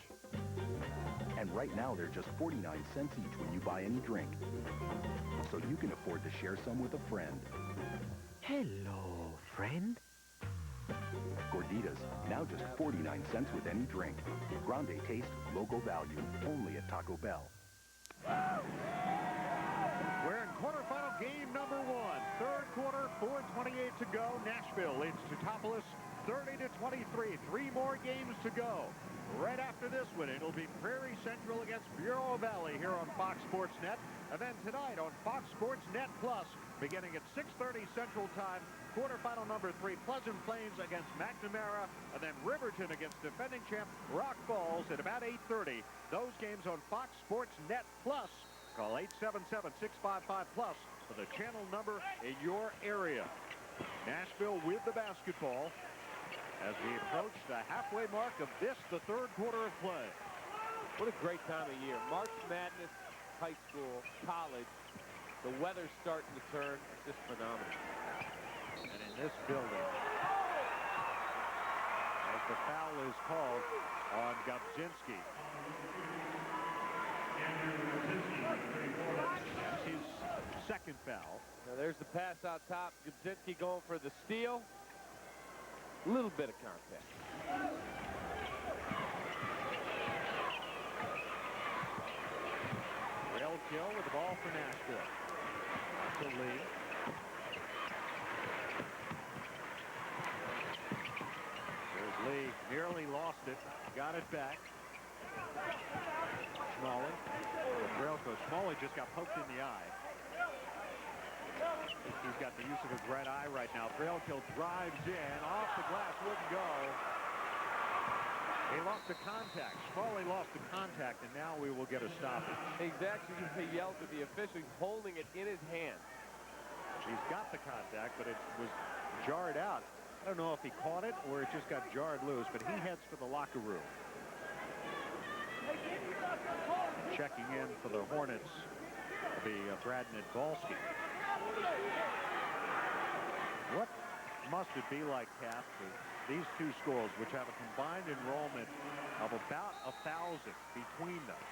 And right now, they're just 49 cents each when you buy any drink. So you can afford to share some with a friend. Hello, friend. Gorditas, now just 49 cents with any drink. Grande taste, local value, only at Taco Bell. We're in quarterfinal game number 1. Third quarter, 4:28 to go. Nashville leads Teutopolis 30-23. 3 more games to go. Right after this one, it'll be Prairie Central against Bureau Valley here on Fox Sports Net. And then tonight on Fox Sports Net Plus, beginning at 6:30 Central Time, quarterfinal number 3, Pleasant Plains against McNamara, and then Riverton against defending champ Rock Falls at about 8:30. Those games on Fox Sports Net Plus. Call 877-655-PLUS for the channel number in your area. Nashville with the basketball as we approach the halfway mark of this, the third quarter of play. What a great time of year. March Madness, high school, college. The weather's starting to turn. It's just phenomenal. And in this building, as the foul is called on Gubzinski. That's his second foul. Now there's the pass out top. Gubzinski going for the steal. A little bit of contact. Rail kill with the ball for Nashville. To Lee. There's Lee. Nearly lost it. Got it back. Smalley. Railco. Smalley just got poked in the eye. He's got the use of his right eye right now. Brailkill drives in. Off the glass. Wouldn't go. He lost the contact. Smalley lost the contact, and now we will get a stoppage. He's actually, he yelled at the official. He's holding it in his hand. He's got the contact, but it was jarred out. I don't know if he caught it or it just got jarred loose, but he heads for the locker room. Checking in for the Hornets will be Brad Nadolski. What must it be like, Cap, for these two schools, which have a combined enrollment of about 1,000 between them?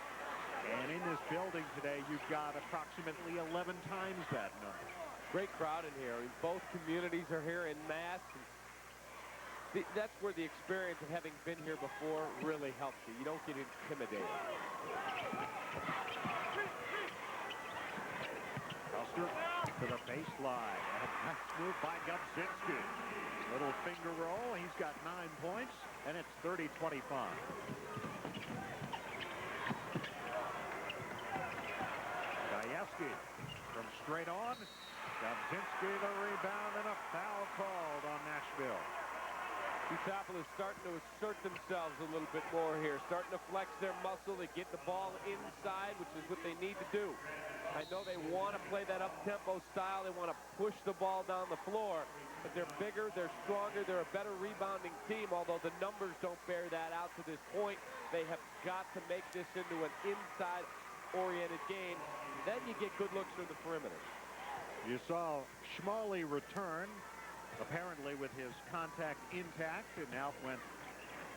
And in this building today, you've got approximately 11 times that number. Great crowd in here. Both communities are here in mass. That's where the experience of having been here before really helps you. You don't get intimidated. Custer to the baseline. Nice move by Gubzinski. Little finger roll. He's got 9 points, and it's 30-25. Gajewski from straight on. Gubzinski the rebound, and a foul called on Nashville. Teutopolis starting to assert themselves a little bit more here, starting to flex their muscle. They get the ball inside, which is what they need to do. I know they want to play that up-tempo style. They want to push the ball down the floor, but they're bigger, they're stronger, they're a better rebounding team, although the numbers don't bear that out to this point. They have got to make this into an inside-oriented game. Then you get good looks from the perimeter. You saw Schmalley return, apparently with his contact intact, and out went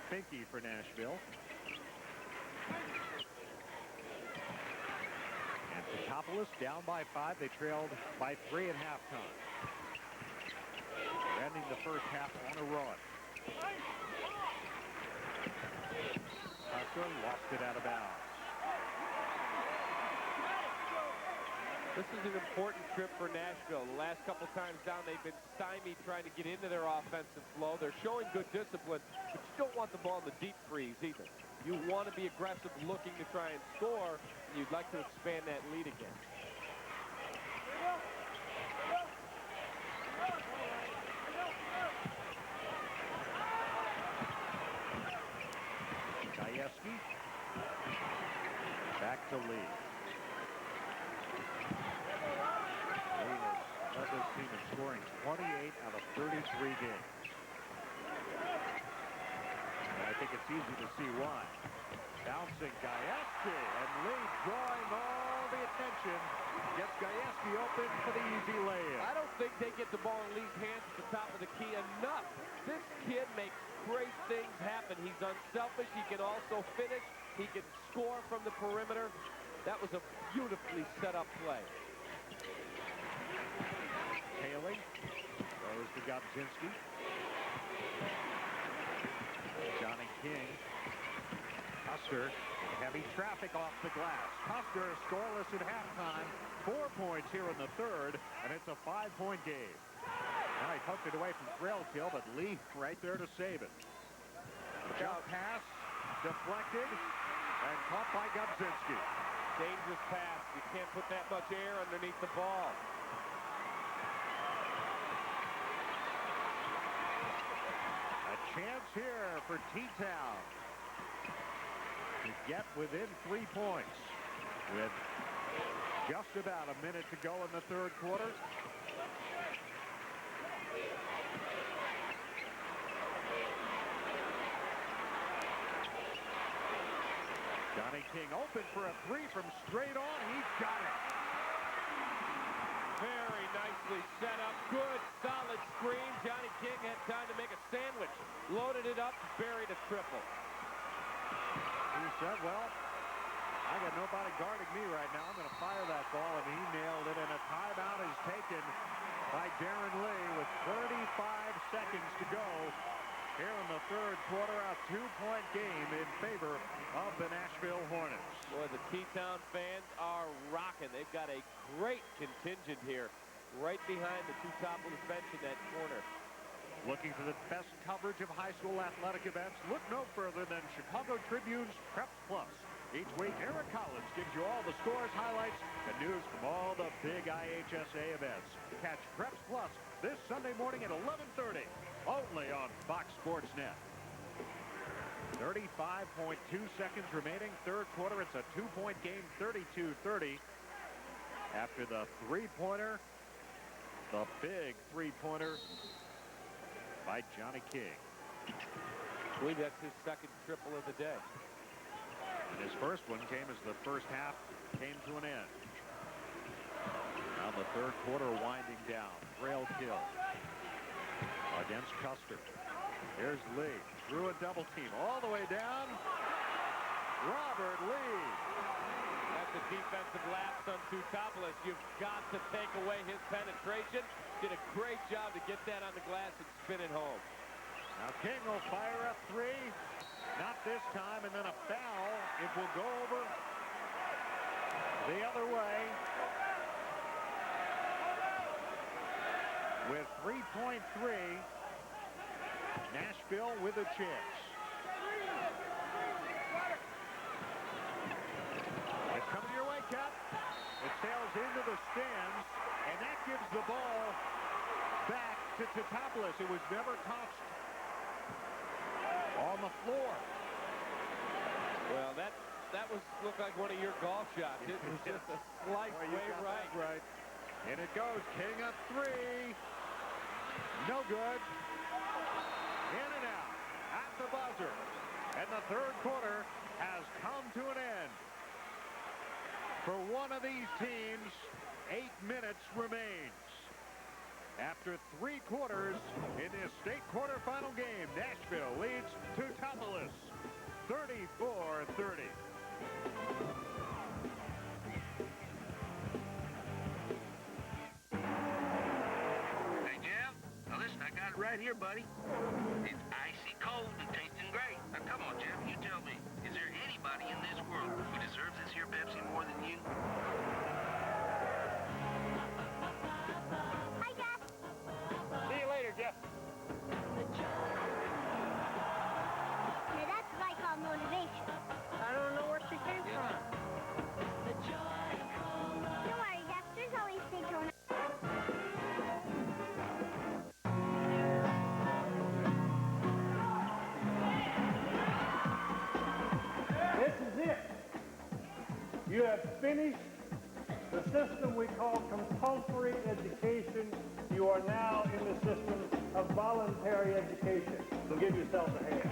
Finke for Nashville. And Teutopolis down by 5. They trailed by 3 at halftime. They're ending the first half on a run. Custer lost it out of bounds. This is an important trip for Nashville. The last couple times down, they've been stymied trying to get into their offensive flow. They're showing good discipline, but you don't want the ball in the deep freeze either. You want to be aggressive, looking to try and score, and you'd like to expand that lead again. 33 games. And I think it's easy to see why. Bouncing Gajewski, and Lee drawing all the attention. Gets Gajewski open for the easy layup. I don't think they get the ball in Lee's hands at the top of the key enough. This kid makes great things happen. He's unselfish. He can also finish. He can score from the perimeter. That was a beautifully set up play. Haley goes to Gobzinski. Johnny King. Custer, heavy traffic off the glass. Custer scoreless at halftime. 4 points here in the third, and it's a 5-point game. Now he poked it away from Trailkill, but Lee right there to save it. Jump pass, deflected, and caught by Gobzinski. Dangerous pass. You can't put that much air underneath the ball. A chance here for T-Town to get within 3 points with just about a minute to go in the third quarter. Johnny King open for a three from straight on. He's got it. Very nicely set up. Good, solid screen. Johnny King had time to make a sandwich. Loaded it up, buried a triple. He said, well, I got nobody guarding me right now. I'm going to fire that ball, and he nailed it. And a timeout is taken by Darren Lee with 35 seconds to go here in the third quarter. A 2-point game in favor of the Nashville Hornets. Boy, the T-Town fans are rocking. They've got a great contingent here right behind the Teutopolis bench in that corner. Looking for the best coverage of high school athletic events? Look no further than Chicago Tribune's Preps Plus. Each week, Eric Collins gives you all the scores, highlights, and news from all the big IHSA events. Catch Preps Plus this Sunday morning at 11:30, only on Fox Sports Net. 35.2 seconds remaining, third quarter. It's a 2-point game, 32-30. After the three-pointer, the big three-pointer by Johnny King. I believe that's his second triple of the day. And his first one came as the first half came to an end. Now the third quarter winding down. Trailkill against Custer. Here's Lee through a double team all the way down. Robert Lee. That's a defensive lapse on Teutopolis. You've got to take away his penetration. Did a great job to get that on the glass and spin it home. Now King will fire a three. Not this time, and then a foul. It will go over the other way. With 3.3, Nashville with a chance. It's coming your way, Cap. It sails into the stands, and that gives the ball back to Teutopolis. It was never touched on the floor. Well, that looked like one of your golf shots. It was just a slight way right. And it goes. King up three. No good. In and out at the buzzer. And the third quarter has come to an end. For one of these teams, 8 minutes remains. After 3 quarters in this state quarterfinal game, Nashville leads Teutopolis 34-30. Hey, Jeff. Now listen, I got it right here, buddy. It's icy cold and tasting great. Now come on, Jeff, you tell me. Is there anybody in this world who deserves this here Pepsi more than you? See you later, Jeff. Now that's what I call motivation. I don't know where she came from. Don't worry, Jeff. There's always Daytona. This is it. You have finished the system we call compulsory education. You are now in the system of secondary education. So give yourself a hand.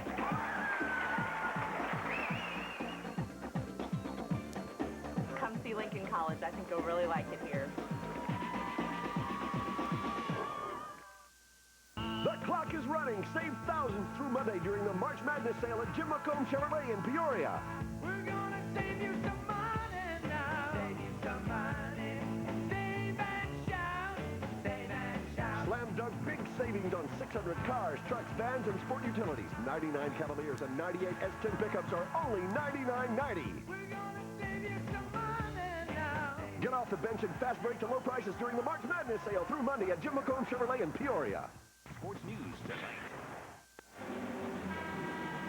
Come see Lincoln College. I think you'll really like it here. The clock is running. Save thousands through Monday during the March Madness sale at Jim McComb Chevrolet in Peoria. We're gonna save you some money now. Save you some money. Save and shout. Save and shout. Slam dunk big savings on 600 cars, trucks, vans, and sport utilities. 99 Cavaliers and 98 S10 pickups are only $99.90. We're gonna save you some money now. Get off the bench and fast break to low prices during the March Madness sale through Monday at Jim McComb Chevrolet in Peoria. Sports News tonight.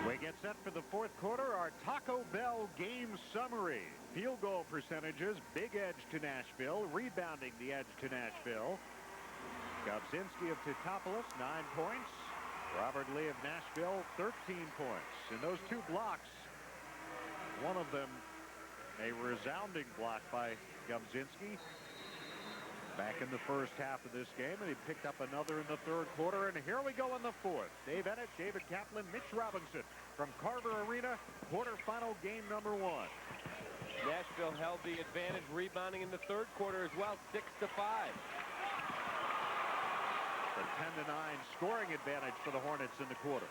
We get set for the fourth quarter, our Taco Bell game summary. Field goal percentages, big edge to Nashville, rebounding the edge to Nashville. Gobzinski of Teutopolis, 9 points. Robert Lee of Nashville, 13 points. And those two blocks, one of them a resounding block by Gobzinski back in the first half of this game, and he picked up another in the third quarter, and here we go in the fourth. Dave Ennett, David Kaplan, Mitch Robinson from Carver Arena, quarterfinal game number 1. Nashville held the advantage, rebounding in the third quarter as well, 6-5. The 10-9 scoring advantage for the Hornets in the quarter.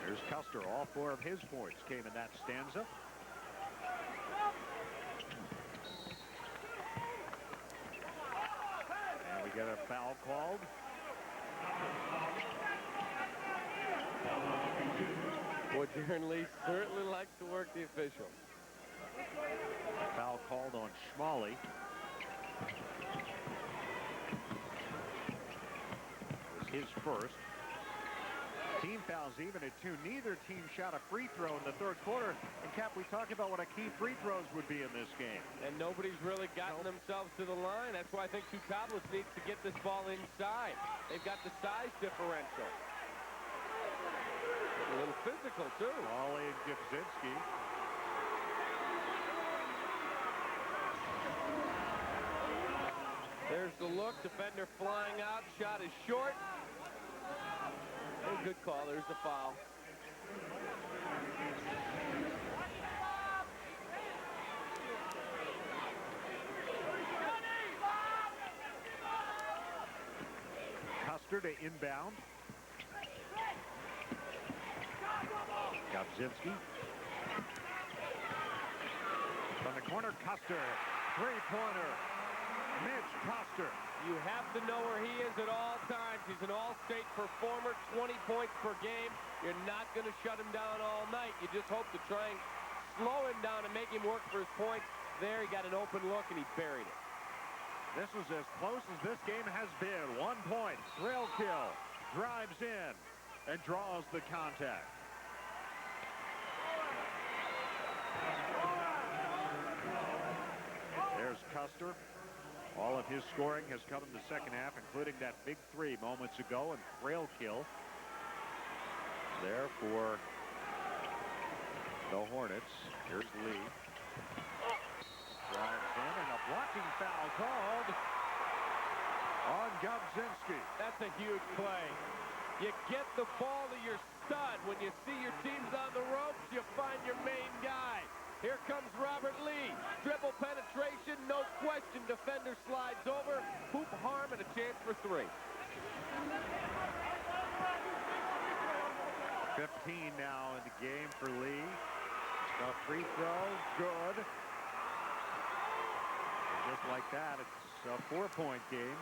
Here's Custer. All 4 of his points came in that stanza. And we get a foul called. Boy, Darren Lee certainly likes to work the official. Foul called on Schmalley. It was his first. Team fouls even at 2. Neither team shot a free throw in the third quarter. And Cap, we talked about what a key free throws would be in this game. And nobody's really gotten themselves to the line. That's why I think Teutopolis needs to get this ball inside. They've got the size differential. A little physical, too. Wally and Gibzinski. There's the look. Defender flying out. Shot is short. Oh, good call. There's the foul. Custer to inbound. Gobzinski. From the corner, Custer. Three-pointer. Mitch Custer. You have to know where he is at all times. He's an all-state performer, 20 points per game. You're not going to shut him down all night. You just hope to try and slow him down and make him work for his points. There, he got an open look, and he buried it. This is as close as this game has been. 1 point. Rail kill. Drives in and draws the contact. There's Custer. All of his scoring has come in the second half, including that big 3 moments ago, and rail kill there for the Hornets. Here's Lee. Drives in, and a blocking foul called on Gobzinski. That's a huge play. You get the ball to your stud. When you see your team's on the ropes, you find your main guy. Here comes Robert Lee. Dribble penetration, no question. Defender slides over. Hoop harm and a chance for 3. 15 now in the game for Lee. A free throw, good. And just like that, it's a 4-point game.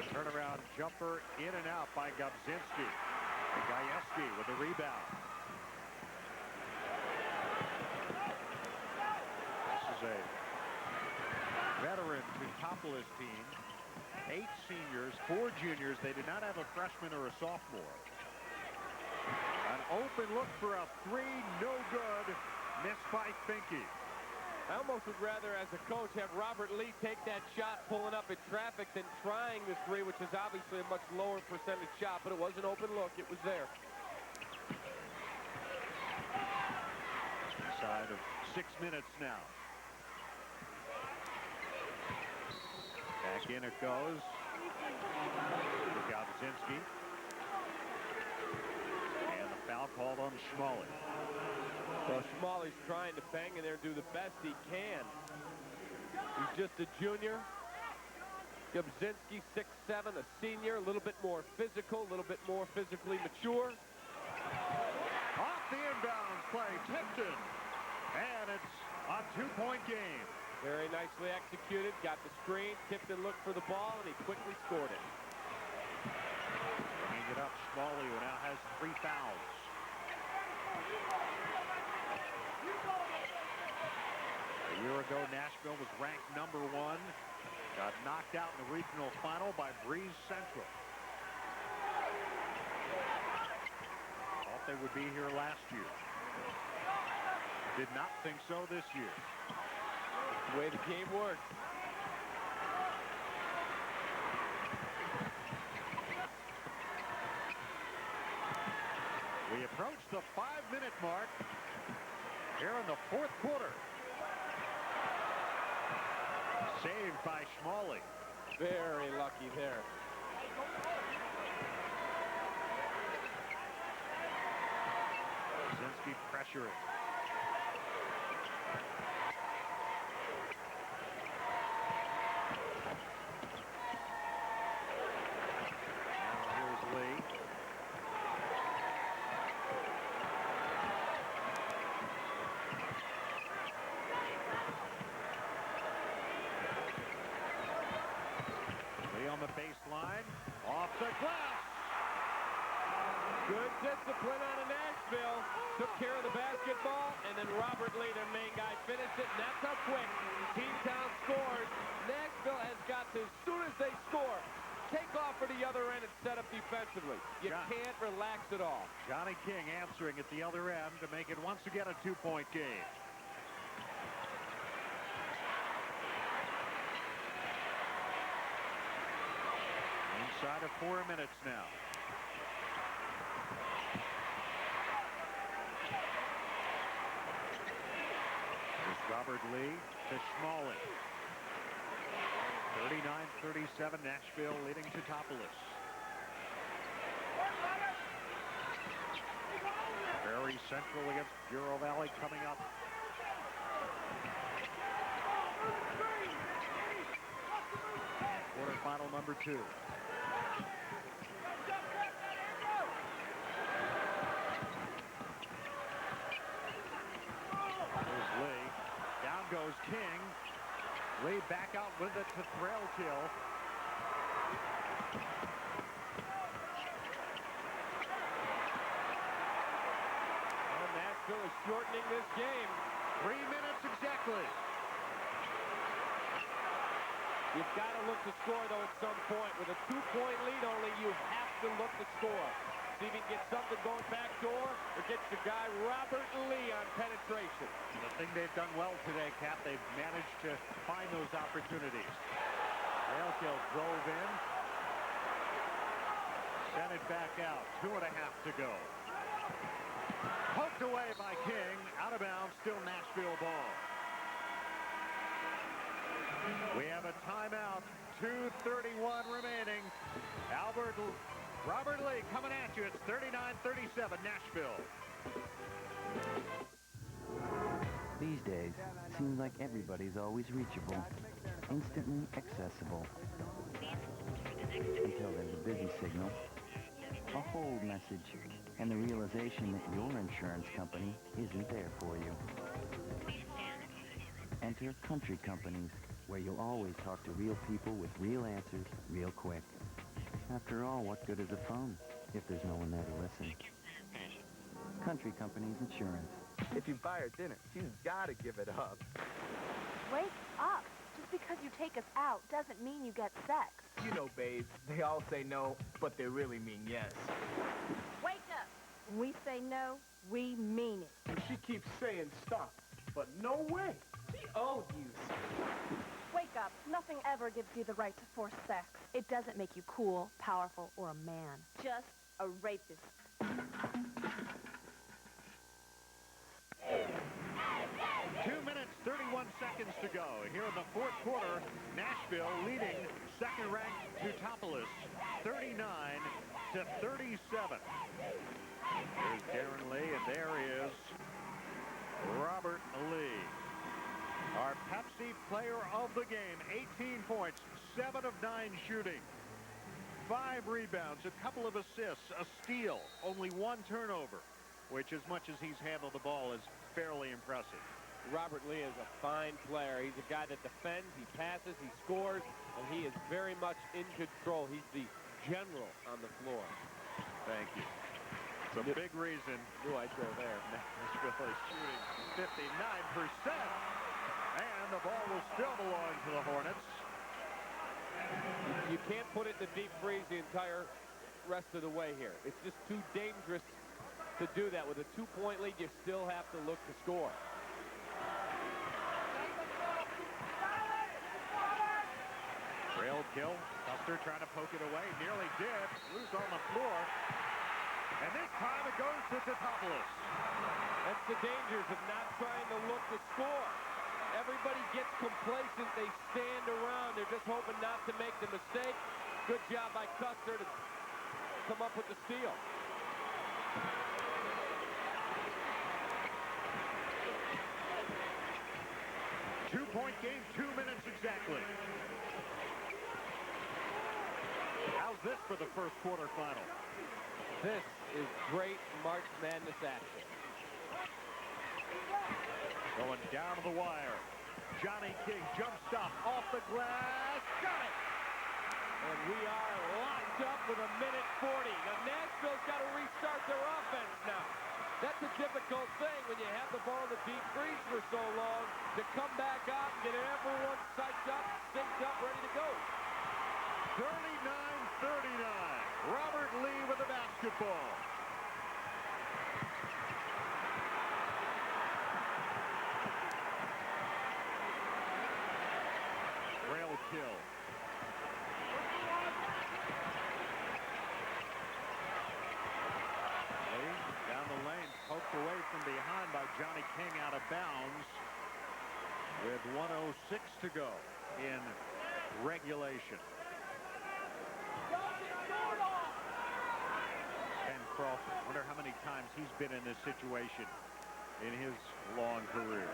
Turnaround jumper in and out by Gobzinski. And Gajewski with the rebound. This is a veteran Teutopolis team. 8 seniors, 4 juniors. They did not have a freshman or a sophomore. An open look for a 3, no good. Missed by Finke. I almost would rather, as a coach, have Robert Lee take that shot pulling up in traffic than trying this 3, which is obviously a much lower percentage shot, but it was an open look. It was there. Inside of 6 minutes now. Back in it goes. Look out, Zinski. And the foul called on Schmalley. Well, Schmalley's trying to bang in there and do the best he can. He's just a junior. Gubzinski, 6'7", a senior, a little bit more physical, a little bit more physically mature. Off the inbounds play, Tipton. And it's a 2-point game. Very nicely executed, got the screen, Tipton looked for the ball, and he quickly scored it. Bringing it up, Schmalley, who now has 3 fouls. A year ago, Nashville was ranked #1. Got knocked out in the regional final by Breeze Central. Thought they would be here last year. Did not think so this year. That's the way the game works. We approach the 5-minute mark here in the 4th quarter. Saved by Schmalley. Very lucky there. Zinski pressuring. Now here's Lee. On the baseline, off the glass. Good discipline out of Nashville. Took care of the basketball, and then Robert Lee, their main guy, finished it, and that's how quick Teamtown scores. Nashville has got to, as soon as they score, take off for the other end and set up defensively. You can't relax at all. Johnny King answering at the other end to make it once again a 2-point game. Inside of 4 minutes now. Here's Robert Lee to Schmalley. 39-37, Nashville leading Teutopolis. Very Central against Bureau Valley coming up. Quarterfinal number 2. Here's Lee. Down goes King. Lee back out with it to Thrail kill. And Nashville is shortening this game. 3 minutes exactly. You've got to look to score, though, at some point. With a 2-point lead only, you have to look to score. See if you can get something going back door or get your guy Robert Lee on penetration. The thing they've done well today, Cap, they've managed to find those opportunities. Railkill drove in. Sent it back out. 2.5 to go. Poked away by King. Out of bounds. Still Nashville ball. We have a timeout. 2:31 remaining. Robert Lee coming at you. It's 39-37 Nashville. These days, it seems like everybody's always reachable, instantly accessible. Until there's a busy signal, a hold message, and the realization that your insurance company isn't there for you. Enter Country Companies, where you'll always talk to real people with real answers real quick. After all, what good is a phone if there's no one there to listen? Country Companies Insurance. If you buy her dinner, she's got to give it up. Wake up. Just because you take us out doesn't mean you get sex. You know, babes, they all say no, but they really mean yes. Wake up. When we say no, we mean it. And she keeps saying stop, but no way. She owed you. Wake up. Nothing ever gives you the right to force sex. It doesn't make you cool, powerful, or a man. Just a rapist. seconds to go. Here in the fourth quarter, Nashville leading second-ranked Teutopolis 39-37. There's Darren Lee, and there is Robert Lee. Our Pepsi player of the game, 18 points, 7 of 9 shooting, 5 rebounds, a couple of assists, a steal, only 1 turnover, which as much as he's handled the ball is fairly impressive. Robert Lee is a fine player. He's a guy that defends, he passes, he scores, and he is very much in control. He's the general on the floor. Thank you. It's a big reason. Knew I'd go there. Nashville is shooting 59%, and the ball will still belong to the Hornets. You can't put it in the deep freeze the entire rest of the way here. It's just too dangerous to do that. With a 2-point lead, you still have to look to score. Trail kill. Custer trying to poke it away. Nearly did. Loose on the floor. And this time it goes to Teutopolis. That's the dangers of not trying to look to score. Everybody gets complacent. They stand around. They're just hoping not to make the mistake. Good job by Custer to come up with the steal. Two-point game, 2 minutes exactly. How's this for the first quarterfinal? This is great March Madness action. Going down to the wire. Johnny King jump stop off the glass. Got it! And we are locked up with 1:40. Now Nashville's got to restart their offense now. That's a difficult thing when you have the ball in the deep freeze for so long to come back out and get everyone psyched up, synced up, ready to go. 39-39. Robert Lee with the basketball. Rail kill. Lee down the lane, poked away from behind by Johnny King, out of bounds with 1:06 to go in regulation. Ben Crawford, wonder how many times he's been in this situation in his long career.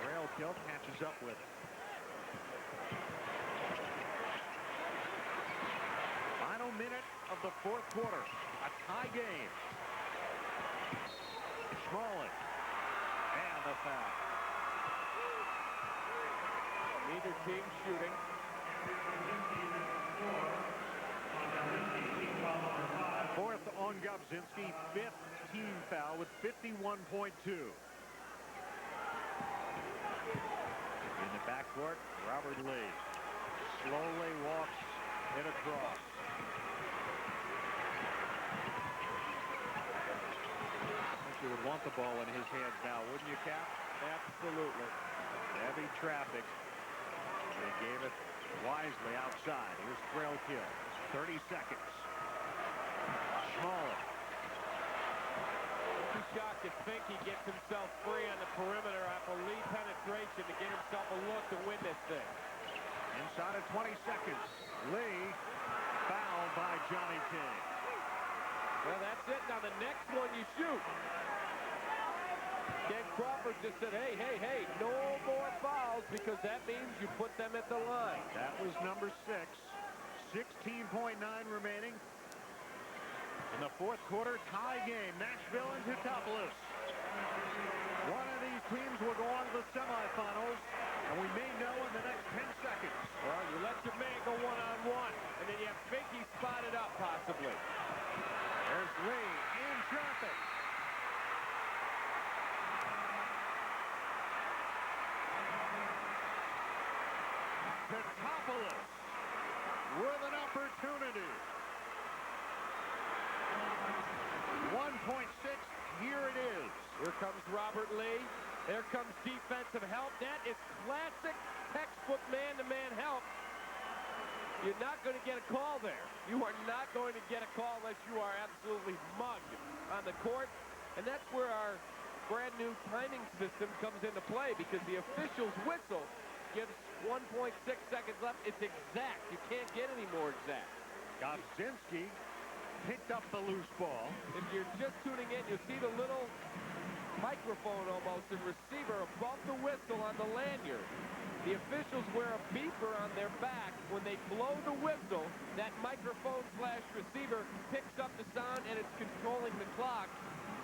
Rail kill, catches up with it. Final minute of the fourth quarter, a tie game. Smalling, and the foul. Neither team shooting. Fourth on Gubzinski, 5th team foul with 51.2. In the backcourt, Robert Lee slowly walks it across. I think you would want the ball in his hands now, wouldn't you, Cap? Absolutely. Heavy traffic. They gave it wisely outside. Here's Trail kill. 30 seconds. Smaller. Too shocked to think he gets himself free on the perimeter off a lead penetration to get himself a look to win this thing. Inside of 20 seconds. Lee fouled by Johnny King. Well, that's it. Now the next one you shoot. Ken Crawford just said, hey, no more fouls, because that means you put them at the line. That was number 6. 16.9 remaining. In the fourth quarter, tie game, Nashville and Teutopolis. One of these teams will go on to the semifinals, and we may know in the next 10 seconds. Well, you let your man go one-on-one, and then you have Finke spotted up, possibly. There's Lee in traffic. Teutopolis with an opportunity. 1.6, here it is. Here comes Robert Lee. There comes defensive help. That is classic textbook man-to-man help. You're not going to get a call there. You are not going to get a call unless you are absolutely mugged on the court. And that's where our brand new timing system comes into play because the official's whistle gives 1.6 seconds left. It's exact. You can't get any more exact. Gobzinski picked up the loose ball. If you're just tuning in, you'll see the little microphone almost in receiver above the whistle on the lanyard. The officials wear a beeper on their back. When they blow the whistle, that microphone/receiver picks up the sound and it's controlling the clock,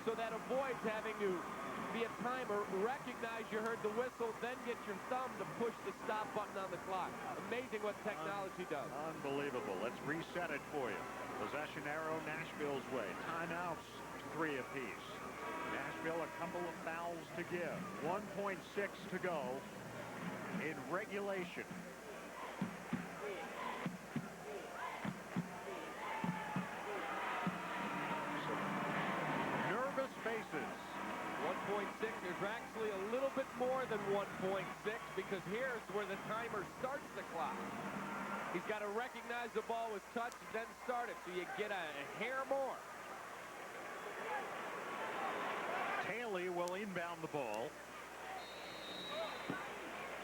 so that avoids having to be a timer, recognize you heard the whistle, then get your thumb to push the stop button on the clock. Amazing what technology does. Unbelievable. Let's reset it for you. Possession arrow Nashville's way. Timeouts, 3 apiece. Nashville a couple of fouls to give. 1.6 to go in regulation. Nervous faces. 1.6, there's actually a little bit more than 1.6 because here's where the timer starts the clock. He's got to recognize the ball was touched and then start it, so you get a hair more. Haley will inbound the ball.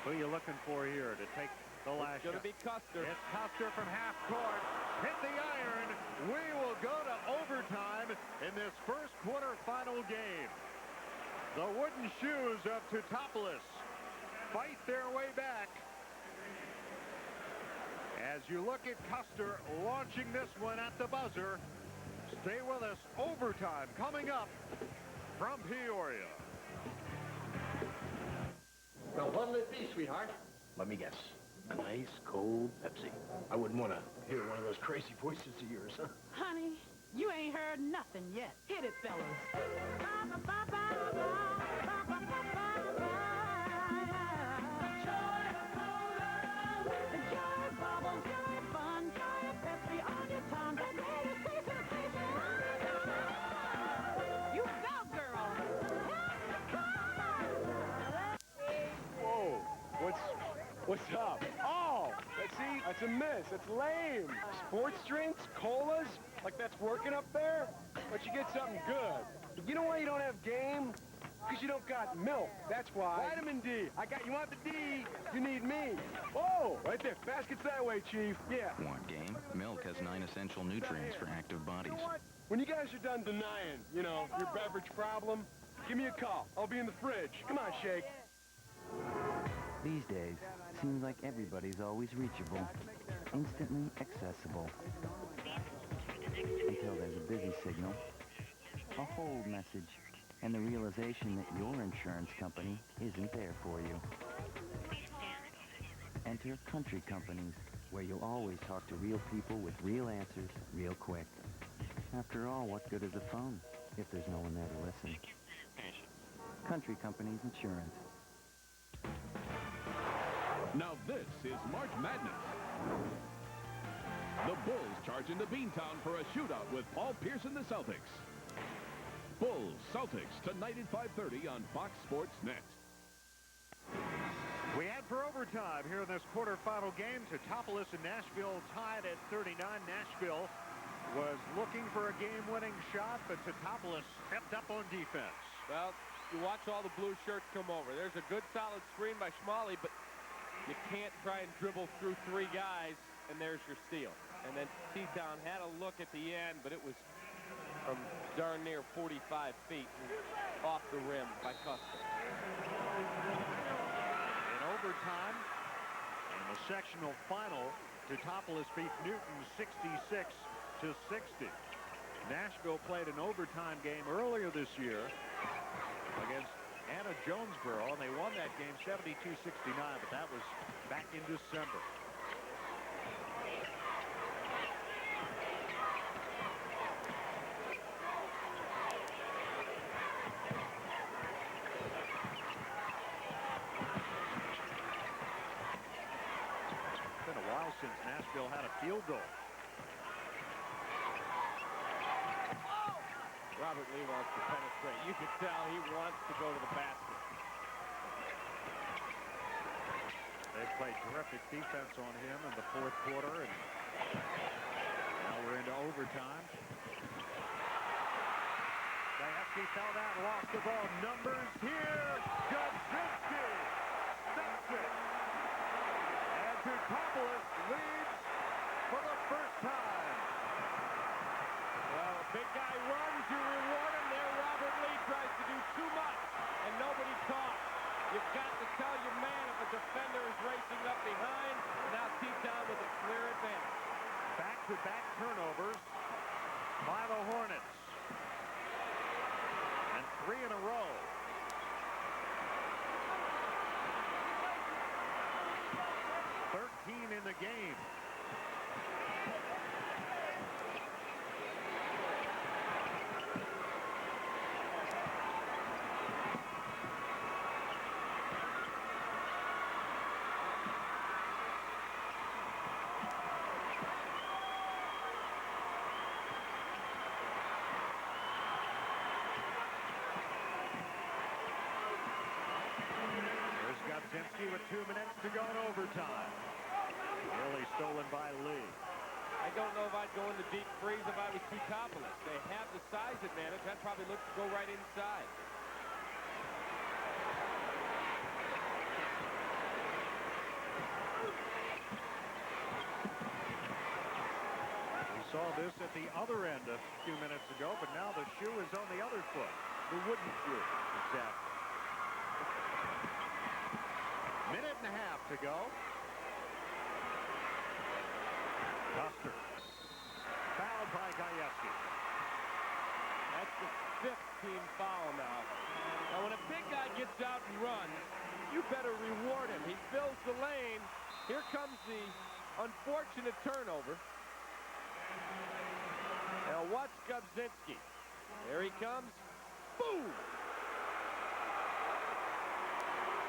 Who are you looking for here to take the last shot? It's going to be Custer. It's Custer from half court. Hit the iron. We will go to overtime in this first quarterfinal game. The wooden shoes of Teutopolis fight their way back. As you look at Custer launching this one at the buzzer. Stay with us. Overtime coming up from Peoria. Now, what'll it be, sweetheart? Let me guess. A nice, cold Pepsi. I wouldn't want to hear one of those crazy voices of yours, huh? Honey, you ain't heard nothing yet. Hit it, fellas. What's up? Oh, see, that's a miss. That's lame. Sports drinks, colas, like that's working up there? But you get something good. You know why you don't have game? Because you don't got milk. That's why. Vitamin D. You want the D, you need me. Oh, right there. Basket's that way, Chief. Yeah. Want game? Milk has 9 essential nutrients for active bodies. You know what? When you guys are done denying, your beverage problem, give me a call. I'll be in the fridge. Come on, Shake. These days, seems like everybody's always reachable, instantly accessible. Until there's a busy signal, a hold message, and the realization that your insurance company isn't there for you. Enter Country Companies, where you'll always talk to real people with real answers real quick. After all, what good is a phone if there's no one there to listen? Country Companies Insurance. Now this is March Madness. The Bulls charge into Beantown for a shootout with Paul Pierce and the Celtics. Bulls Celtics tonight at 5:30 on Fox Sports Net. We head for overtime here in this quarterfinal game. Teutopolis and Nashville tied at 39. Nashville was looking for a game-winning shot, but Teutopolis stepped up on defense. Well, you watch all the blue shirts come over. There's a good solid screen by Schmalley, but you can't try and dribble through 3 guys, and there's your steal. And then T-Town had a look at the end, but it was from darn near 45 feet off the rim by Custer. In overtime, in the sectional final, Teutopolis beat Newton 66-60. Nashville played an overtime game earlier this year against Anna Jonesboro, and they won that game 72-69, but that was back in December. It's been a while since Nashville had a field goal. Robert Lee wants to penetrate. You can tell he wants to go to the basket. They've played terrific defense on him in the 4th quarter, and now we're into overtime. They have to Gajewski fell down, lost the ball. Numbers here. Gudzinski stops it. And Teutopolis leads for the first time. Well, a big guy runs, you reward him. There, Robert Lee tries to do too much, and nobody caught. You've got to tell your man if a defender is racing up behind. Now T-Town with a clear advantage. Back-to-back turnovers by the Hornets. And 3 in a row. In the game. There's Gudzinski with 2 minutes to go in overtime. Nearly stolen by Lee. I don't know if I'd go in the deep freeze if I was Teutopolis. They have the size advantage. I'd probably look to go right inside. We saw this at the other end a few minutes ago, but now the shoe is on the other foot. The wooden shoe. Exactly. Minute and a half to go. Custer. Fouled by Gajewski. That's the 5th team foul now. Now, when a big guy gets out and runs, you better reward him. He fills the lane. Here comes the unfortunate turnover. Now, watch Gudzinski. There he comes. Boom!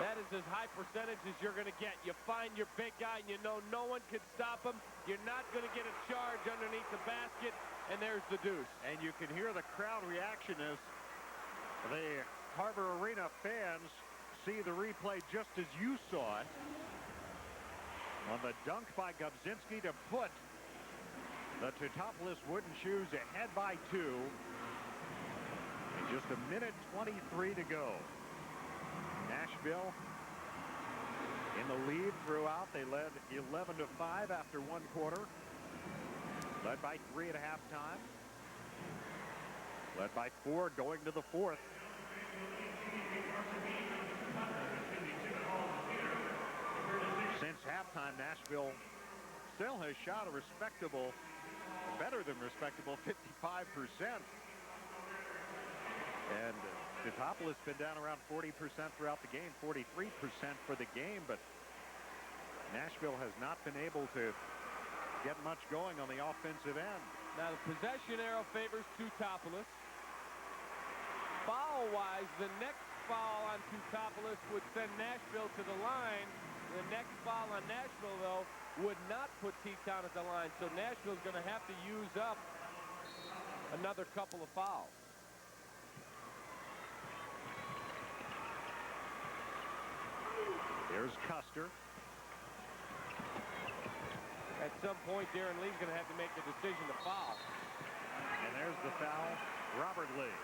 That is as high percentage as you're going to get. You find your big guy and you know no one can stop him. You're not going to get a charge underneath the basket, and there's the deuce. And you can hear the crowd reaction as the Harbor Arena fans see the replay just as you saw it. On the dunk by Gudzinski to put the Teutopolis wooden shoes ahead by 2. And just a minute 23 to go. Nashville in the lead throughout. They led 11-5 after 1 quarter. Led by 3 at halftime. Led by 4 going to the 4th. Since halftime, Nashville still has shot a respectable, better than respectable 55%. And Teutopolis been down around 40% throughout the game, 43% for the game, but Nashville has not been able to get much going on the offensive end. Now the possession arrow favors Teutopolis. Foul-wise, the next foul on Teutopolis would send Nashville to the line. The next foul on Nashville, though, would not put T-Town at the line, so Nashville's going to have to use up another couple of fouls. Here's Custer. At some point, Darren Lee's going to have to make the decision to foul. And there's the foul, Robert Lee.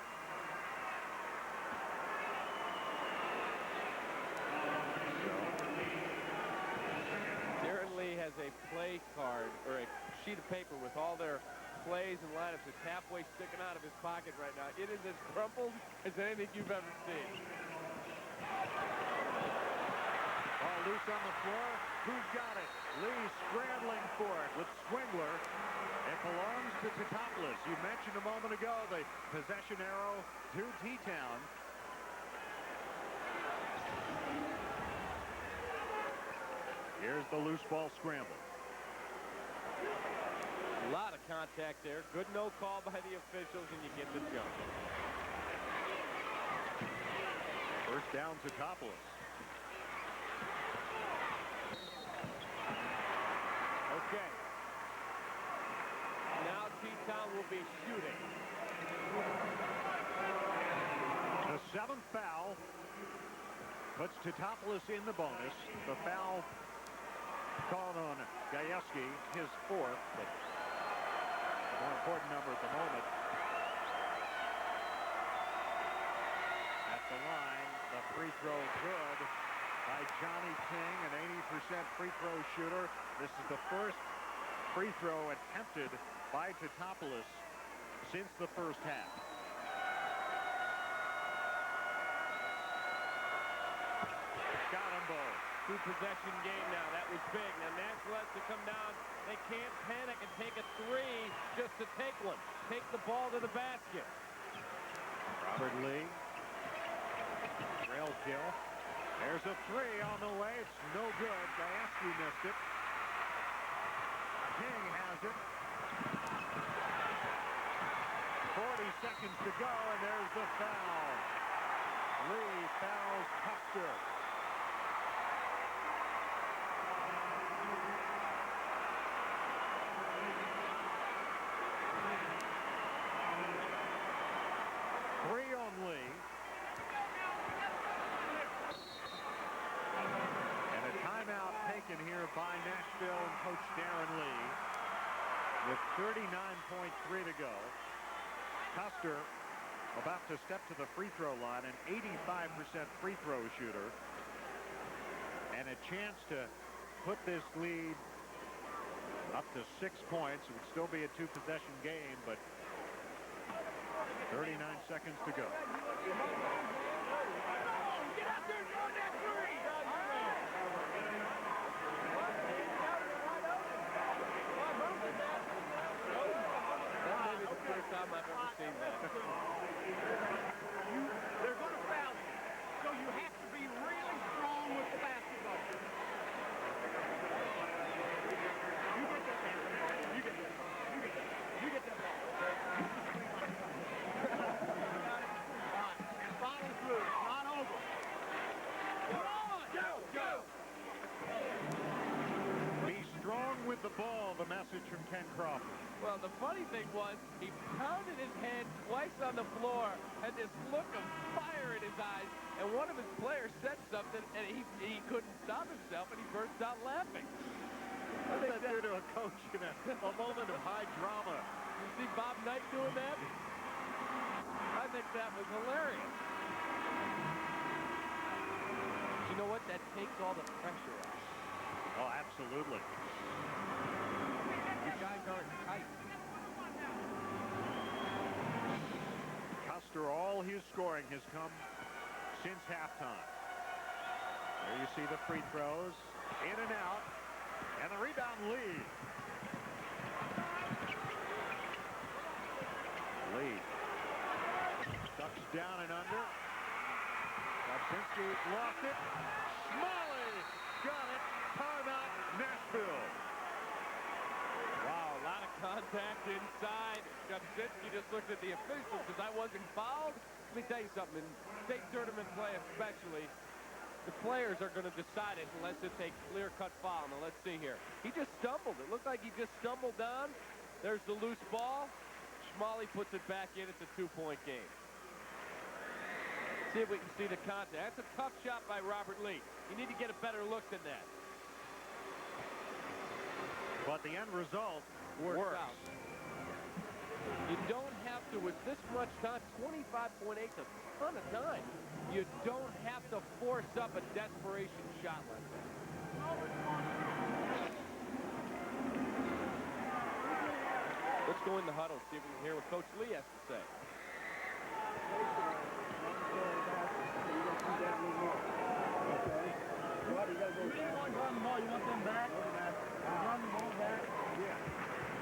Darren Lee has a play card, or a sheet of paper with all their plays and lineups. It's halfway sticking out of his pocket right now. It is as crumpled as anything you've ever seen. Ball loose on the floor. Who's got it? Lee scrambling for it with Swingler. It belongs to Teutopolis. You mentioned a moment ago the possession arrow to T-Town. Here's the loose ball scramble. A lot of contact there. Good no call by the officials, and you get the jump. First down to Teutopolis. Okay. Now T-Town will be shooting. The 7th foul puts Teutopolis in the bonus. The foul called on Gajewski, his 4th, but the more important number at the moment. the line. The free throw good by Johnny Ting, an 80% free throw shooter. This is the first free throw attempted by Teutopolis since the first half. Got them both. Two-possession game now. That was big. Now Nashville has to come down. They can't panic and take a three just to take one. Take the ball to the basket. Robert Lee. Trail kill. There's a three on the way. It's no good. Gayasky missed it. King has it. 40 seconds to go, and there's the foul. Lee fouls Custer. Three on Lee. And a timeout taken here by Nashville and Coach Darren Lee with 39.3 to go. Custer about to step to the free throw line, an 85% free throw shooter, and a chance to put this lead up to 6 points. It would still be a two-possession game, but 39 seconds to go. Get out there and throw that three! That may be the first time I've ever seen that. They're going to foul you, so you have to be really strong with the basketball. You get that ball. You get that ball. You get that ball. Follow through. It's not over. Come on. Go. Go. Be strong with the ball, the message from Ken Crawford. Well, the funny thing was, he pounded his head twice on the floor, had this look of fire in his eyes, and one of his players said something, and he couldn't stop himself, and he burst out laughing. What does that do to a coach in a moment of high drama? You see Bob Knight doing that? I think that was hilarious. But you know what? That takes all the pressure off. Oh, absolutely. You guys aren't tight. Custer, all his scoring has come since halftime. There you see the free throws, in and out, and the rebound lead. Lee ducks down and under. Kopczynski lost it. Smalley got it. Timeout, Nashville. Wow, a lot of contact inside. Kopczynski just looked at the officials because I wasn't fouled. Let me tell you something. In state tournament play especially, the players are going to decide it unless it's a clear-cut foul. Now, let's see here. He just stumbled. It looked like he just stumbled down. There's the loose ball. Smalley puts it back in. It's a two-point game. See if we can see the contact. That's a tough shot by Robert Lee. You need to get a better look than that. But the end result works out. You don't have to, with this much time, 25.8 is a ton of time. You don't have to force up a desperation shot like that. Let's go in the huddle, see if we can hear what Coach Lee has to say. What, you gotta go. You want to run the ball, you want them back? Run the ball back. Yeah.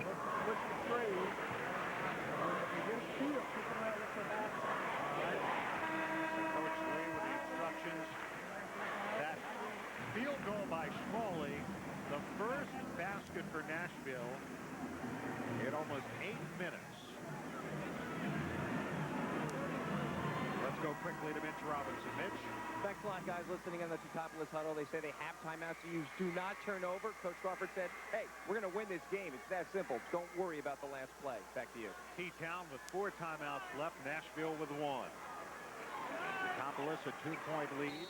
Let's the trade. You get a steal, kick them out with the back. Coach Lee with the instructions. That field goal by Smalley, the first basket for Nashville in almost 8 minutes. Let's go quickly to Mitch Robinson. Mitch? Thanks a lot, guys, listening in the Teutopolis huddle. They say they have timeouts to use. Do not turn over. Coach Crawford said, hey, we're going to win this game. It's that simple. Don't worry about the last play. Back to you. T-Town with 4 timeouts left. Nashville with 1. Teutopolis a 2-point lead.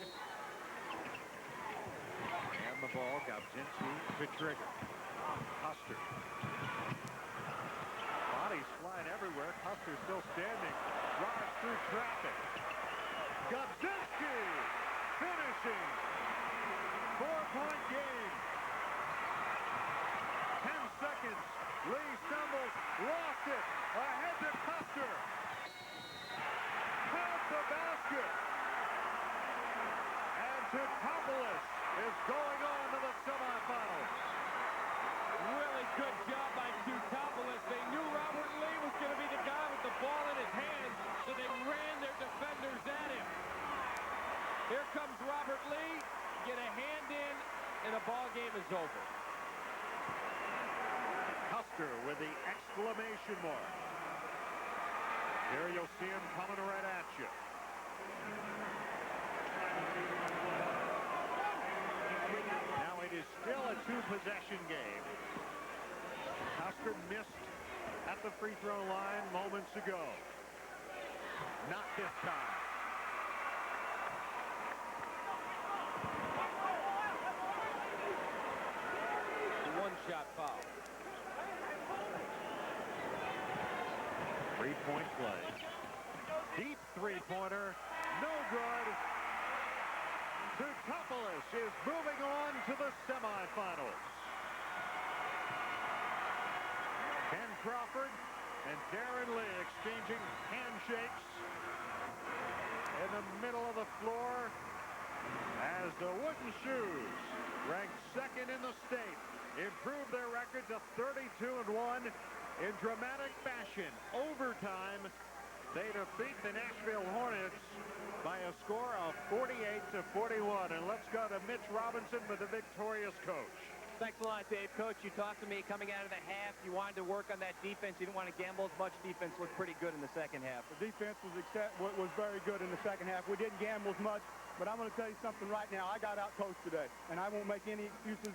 And the ball. Kopczynski to trigger. Custer. Bodies flying everywhere. Custer still standing. Drives through traffic. Gabzinski finishing. 4-point game. 10 seconds. Lee stumbles, lost it. Ahead to Custer. Count the basket. And Teutopolis is going on to the semifinals. Really good job by Teutopolis. They knew Robert Lee was going to be the guy with the ball in his hands, so they ran their defenders at him. Here comes Robert Lee. Get a hand in, and the ball game is over. Custer with the exclamation mark. Here you'll see him coming right at you. Now it is still a two-possession game. Custer missed at the free throw line moments ago. Not this time. One-shot foul. Three-point play. Deep three-pointer. No good. Teutopolis is moving on to the semifinals. Ken Crawford and Darren Lee exchanging handshakes in the middle of the floor as the Wooden Shoes, ranked second in the state, improve their record to 32-1 in dramatic fashion. Overtime, they defeat the Nashville Hornets by a score of 48-41. And let's go to Mitch Robinson with the victorious coach. Thanks a lot, Dave. Coach, you talked to me coming out of the half. You wanted to work on that defense. You didn't want to gamble as much. Defense looked pretty good in the second half. The defense was very good in the second half. We didn't gamble as much, but I'm going to tell you something right now. I got out-coached today, and I won't make any excuses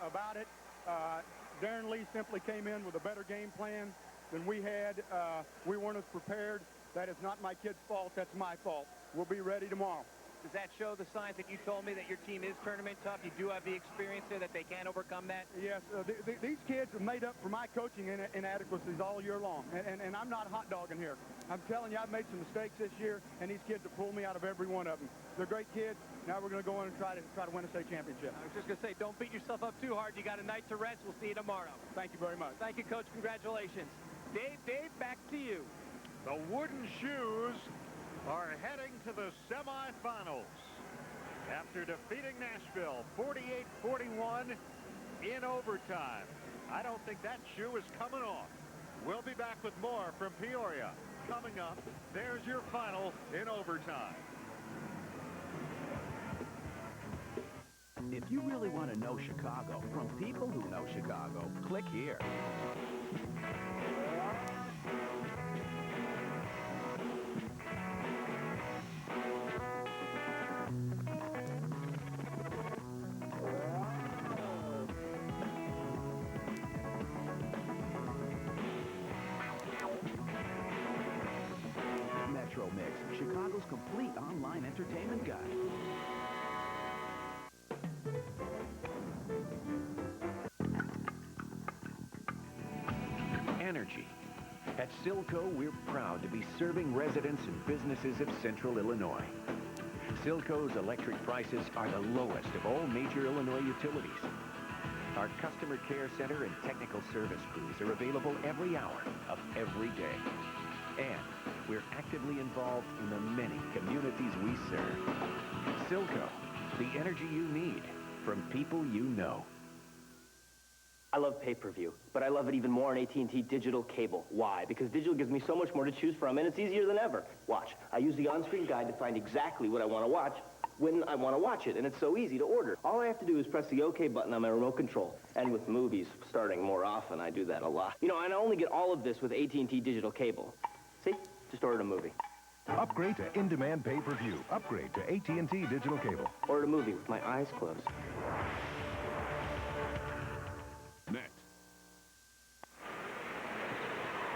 about it. Darren Lee simply came in with a better game plan than we had. We weren't as prepared. That is not my kid's fault. That's my fault. We'll be ready tomorrow. Does that show the signs that you told me that your team is tournament tough? You do have the experience there that they can overcome that? Yes. These kids have made up for my coaching inadequacies all year long. And I'm not hot dogging here. I'm telling you, I've made some mistakes this year, and these kids have pulled me out of every one of them. They're great kids. Now we're going to go in and try to win a state championship. I was just going to say, don't beat yourself up too hard. You got a night to rest. We'll see you tomorrow. Thank you very much. Thank you, Coach. Congratulations. Dave, back to you. The Wooden Shoes are heading to the semifinals after defeating Nashville 48-41 in overtime. I don't think that shoe is coming off. We'll be back with more from Peoria. Coming up, there's your final in overtime. If you really want to know Chicago from people who know Chicago, click here. Metro Mix, Chicago's complete online entertainment guide. Energy. At Silco, we're proud to be serving residents and businesses of Central Illinois. Silco's electric prices are the lowest of all major Illinois utilities. Our customer care center and technical service crews are available every hour of every day. And we're actively involved in the many communities we serve. Silco, the energy you need from people you know. I love pay-per-view, but I love it even more on AT&T Digital Cable. Why? Because digital gives me so much more to choose from, and it's easier than ever. Watch. I use the on-screen guide to find exactly what I want to watch when I want to watch it, and it's so easy to order. All I have to do is press the OK button on my remote control. And with movies starting more often, I do that a lot. You know, and I only get all of this with AT&T Digital Cable. See? Just ordered a movie. Upgrade to in-demand pay-per-view. Upgrade to AT&T Digital Cable. Ordered a movie with my eyes closed. Next.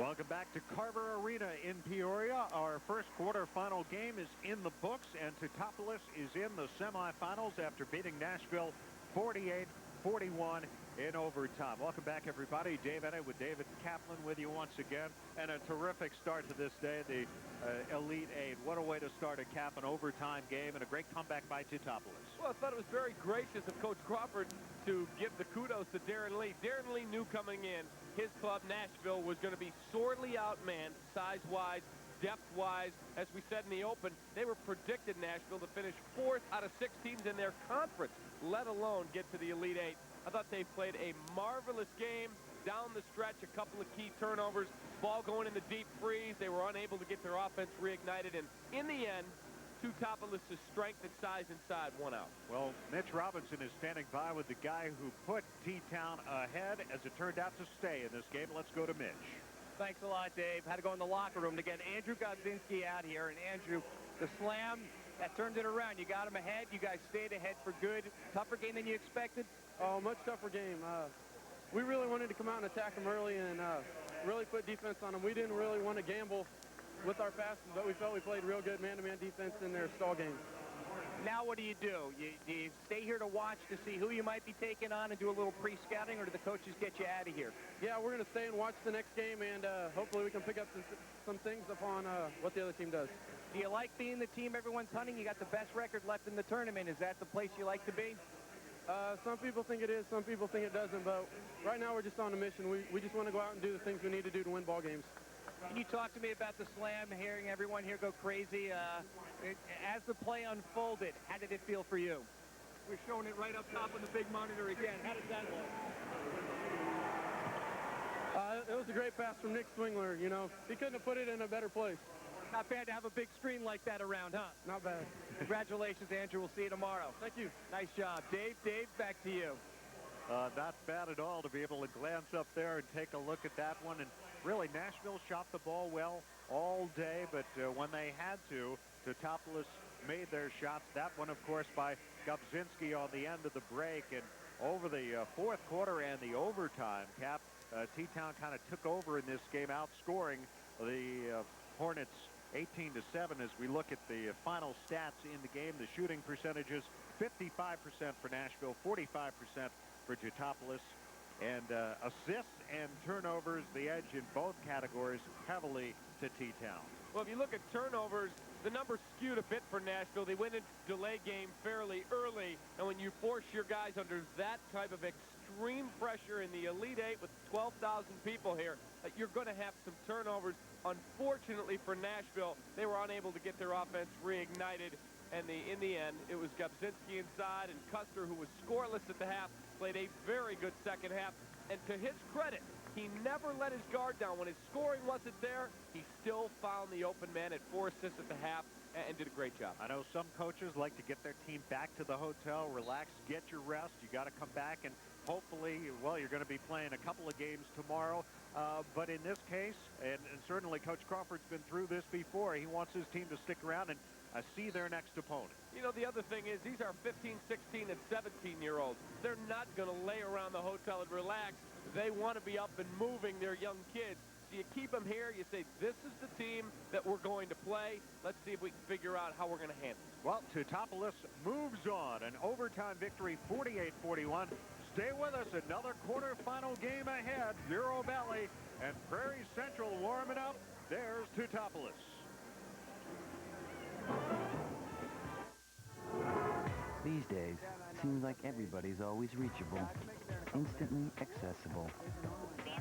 Welcome back to Carver Arena in Peoria. Our first quarterfinal game is in the books, and Teutopolis is in the semifinals after beating Nashville 48-41 in overtime. Welcome back, everybody. Dave Ennett with David Kaplan with you once again. And a terrific start to this day, the Elite Eight. What a way to start a cap an overtime game, and a great comeback by Teutopolis. Well, I thought it was very gracious of Coach Crawford to give the kudos to Darren Lee. Darren Lee knew coming in, his club, Nashville, was going to be sorely outmanned, size-wise, depth-wise. As we said in the open, they were predicted, Nashville, to finish 4th out of 6 teams in their conference, let alone get to the Elite Eight. I thought they played a marvelous game. Down the stretch, a couple of key turnovers, ball going in the deep freeze. They were unable to get their offense reignited, and in the end, Teutopolis' strength and size inside won out. Well, Mitch Robinson is standing by with the guy who put T-Town ahead, as it turned out to stay in this game. Let's go to Mitch. Thanks a lot, Dave. Had to go in the locker room to get Andrew Godzinski out here. And Andrew, the slam, that turned it around. You got him ahead. You guys stayed ahead for good. Tougher game than you expected? Oh, much tougher game. We really wanted to come out and attack them early and really put defense on them. We didn't really want to gamble with our passes, but we felt we played real good man-to-man defense in their stall game. Now what do? Do you stay here to watch to see who you might be taking on and do a little pre-scouting, or do the coaches get you out of here? Yeah, we're going to stay and watch the next game, and hopefully we can pick up some things upon what the other team does. Do you like being the team everyone's hunting? You got the best record left in the tournament. Is that the place you like to be? Some people think it is, some people think it doesn't, but right now we're just on a mission. We just want to go out and do the things we need to do to win ball games. Can you talk to me about the slam, hearing everyone here go crazy? As the play unfolded, how did it feel for you? We're showing it right up top on the big monitor again. How did that look? It was a great pass from Nick Swingler, you know. He couldn't have put it in a better place. Not bad to have a big screen like that around, huh? Not bad. Congratulations, Andrew. We'll see you tomorrow. Thank you. Nice job. Dave, back to you. Not bad at all to be able to glance up there and take a look at that one. And really, Nashville shot the ball well all day, but when they had to, Teutopolis made their shots. That one, of course, by Gubzinski on the end of the break. And over the fourth quarter and the overtime, Cap, T-Town kind of took over in this game, outscoring the Hornets 18-7. As we look at the final stats in the game, the shooting percentages, 55% for Nashville, 45% for Teutopolis. And assists and turnovers, the edge in both categories, heavily to T-Town. Well, if you look at turnovers, the numbers skewed a bit for Nashville. They went into delay game fairly early, and when you force your guys under that type of extreme pressure in the Elite Eight with 12,000 people here, you're going to have some turnovers. Unfortunately for Nashville, they were unable to get their offense reignited, and in the end, it was Gubzinski inside, and Custer, who was scoreless at the half, played a very good second half. And to his credit, he never let his guard down. When his scoring wasn't there, he still found the open man at 4 assists at the half and did a great job. I know some coaches like to get their team back to the hotel, relax, get your rest. You got to come back, and hopefully, well, you're going to be playing a couple of games tomorrow. But in this case, and certainly Coach Crawford's been through this before, he wants his team to stick around and see their next opponent. You know, the other thing is these are 15, 16, and 17-year-olds. They're not going to lay around the hotel and relax. They want to be up and moving their young kids. So you keep them here. You say, this is the team that we're going to play. Let's see if we can figure out how we're going to handle it. Well, Teutopolis moves on. An overtime victory, 48-41. Stay with us. Another quarterfinal game ahead. Bureau Valley and Prairie Central warming up. There's Teutopolis. These days, it seems like everybody's always reachable, instantly accessible. These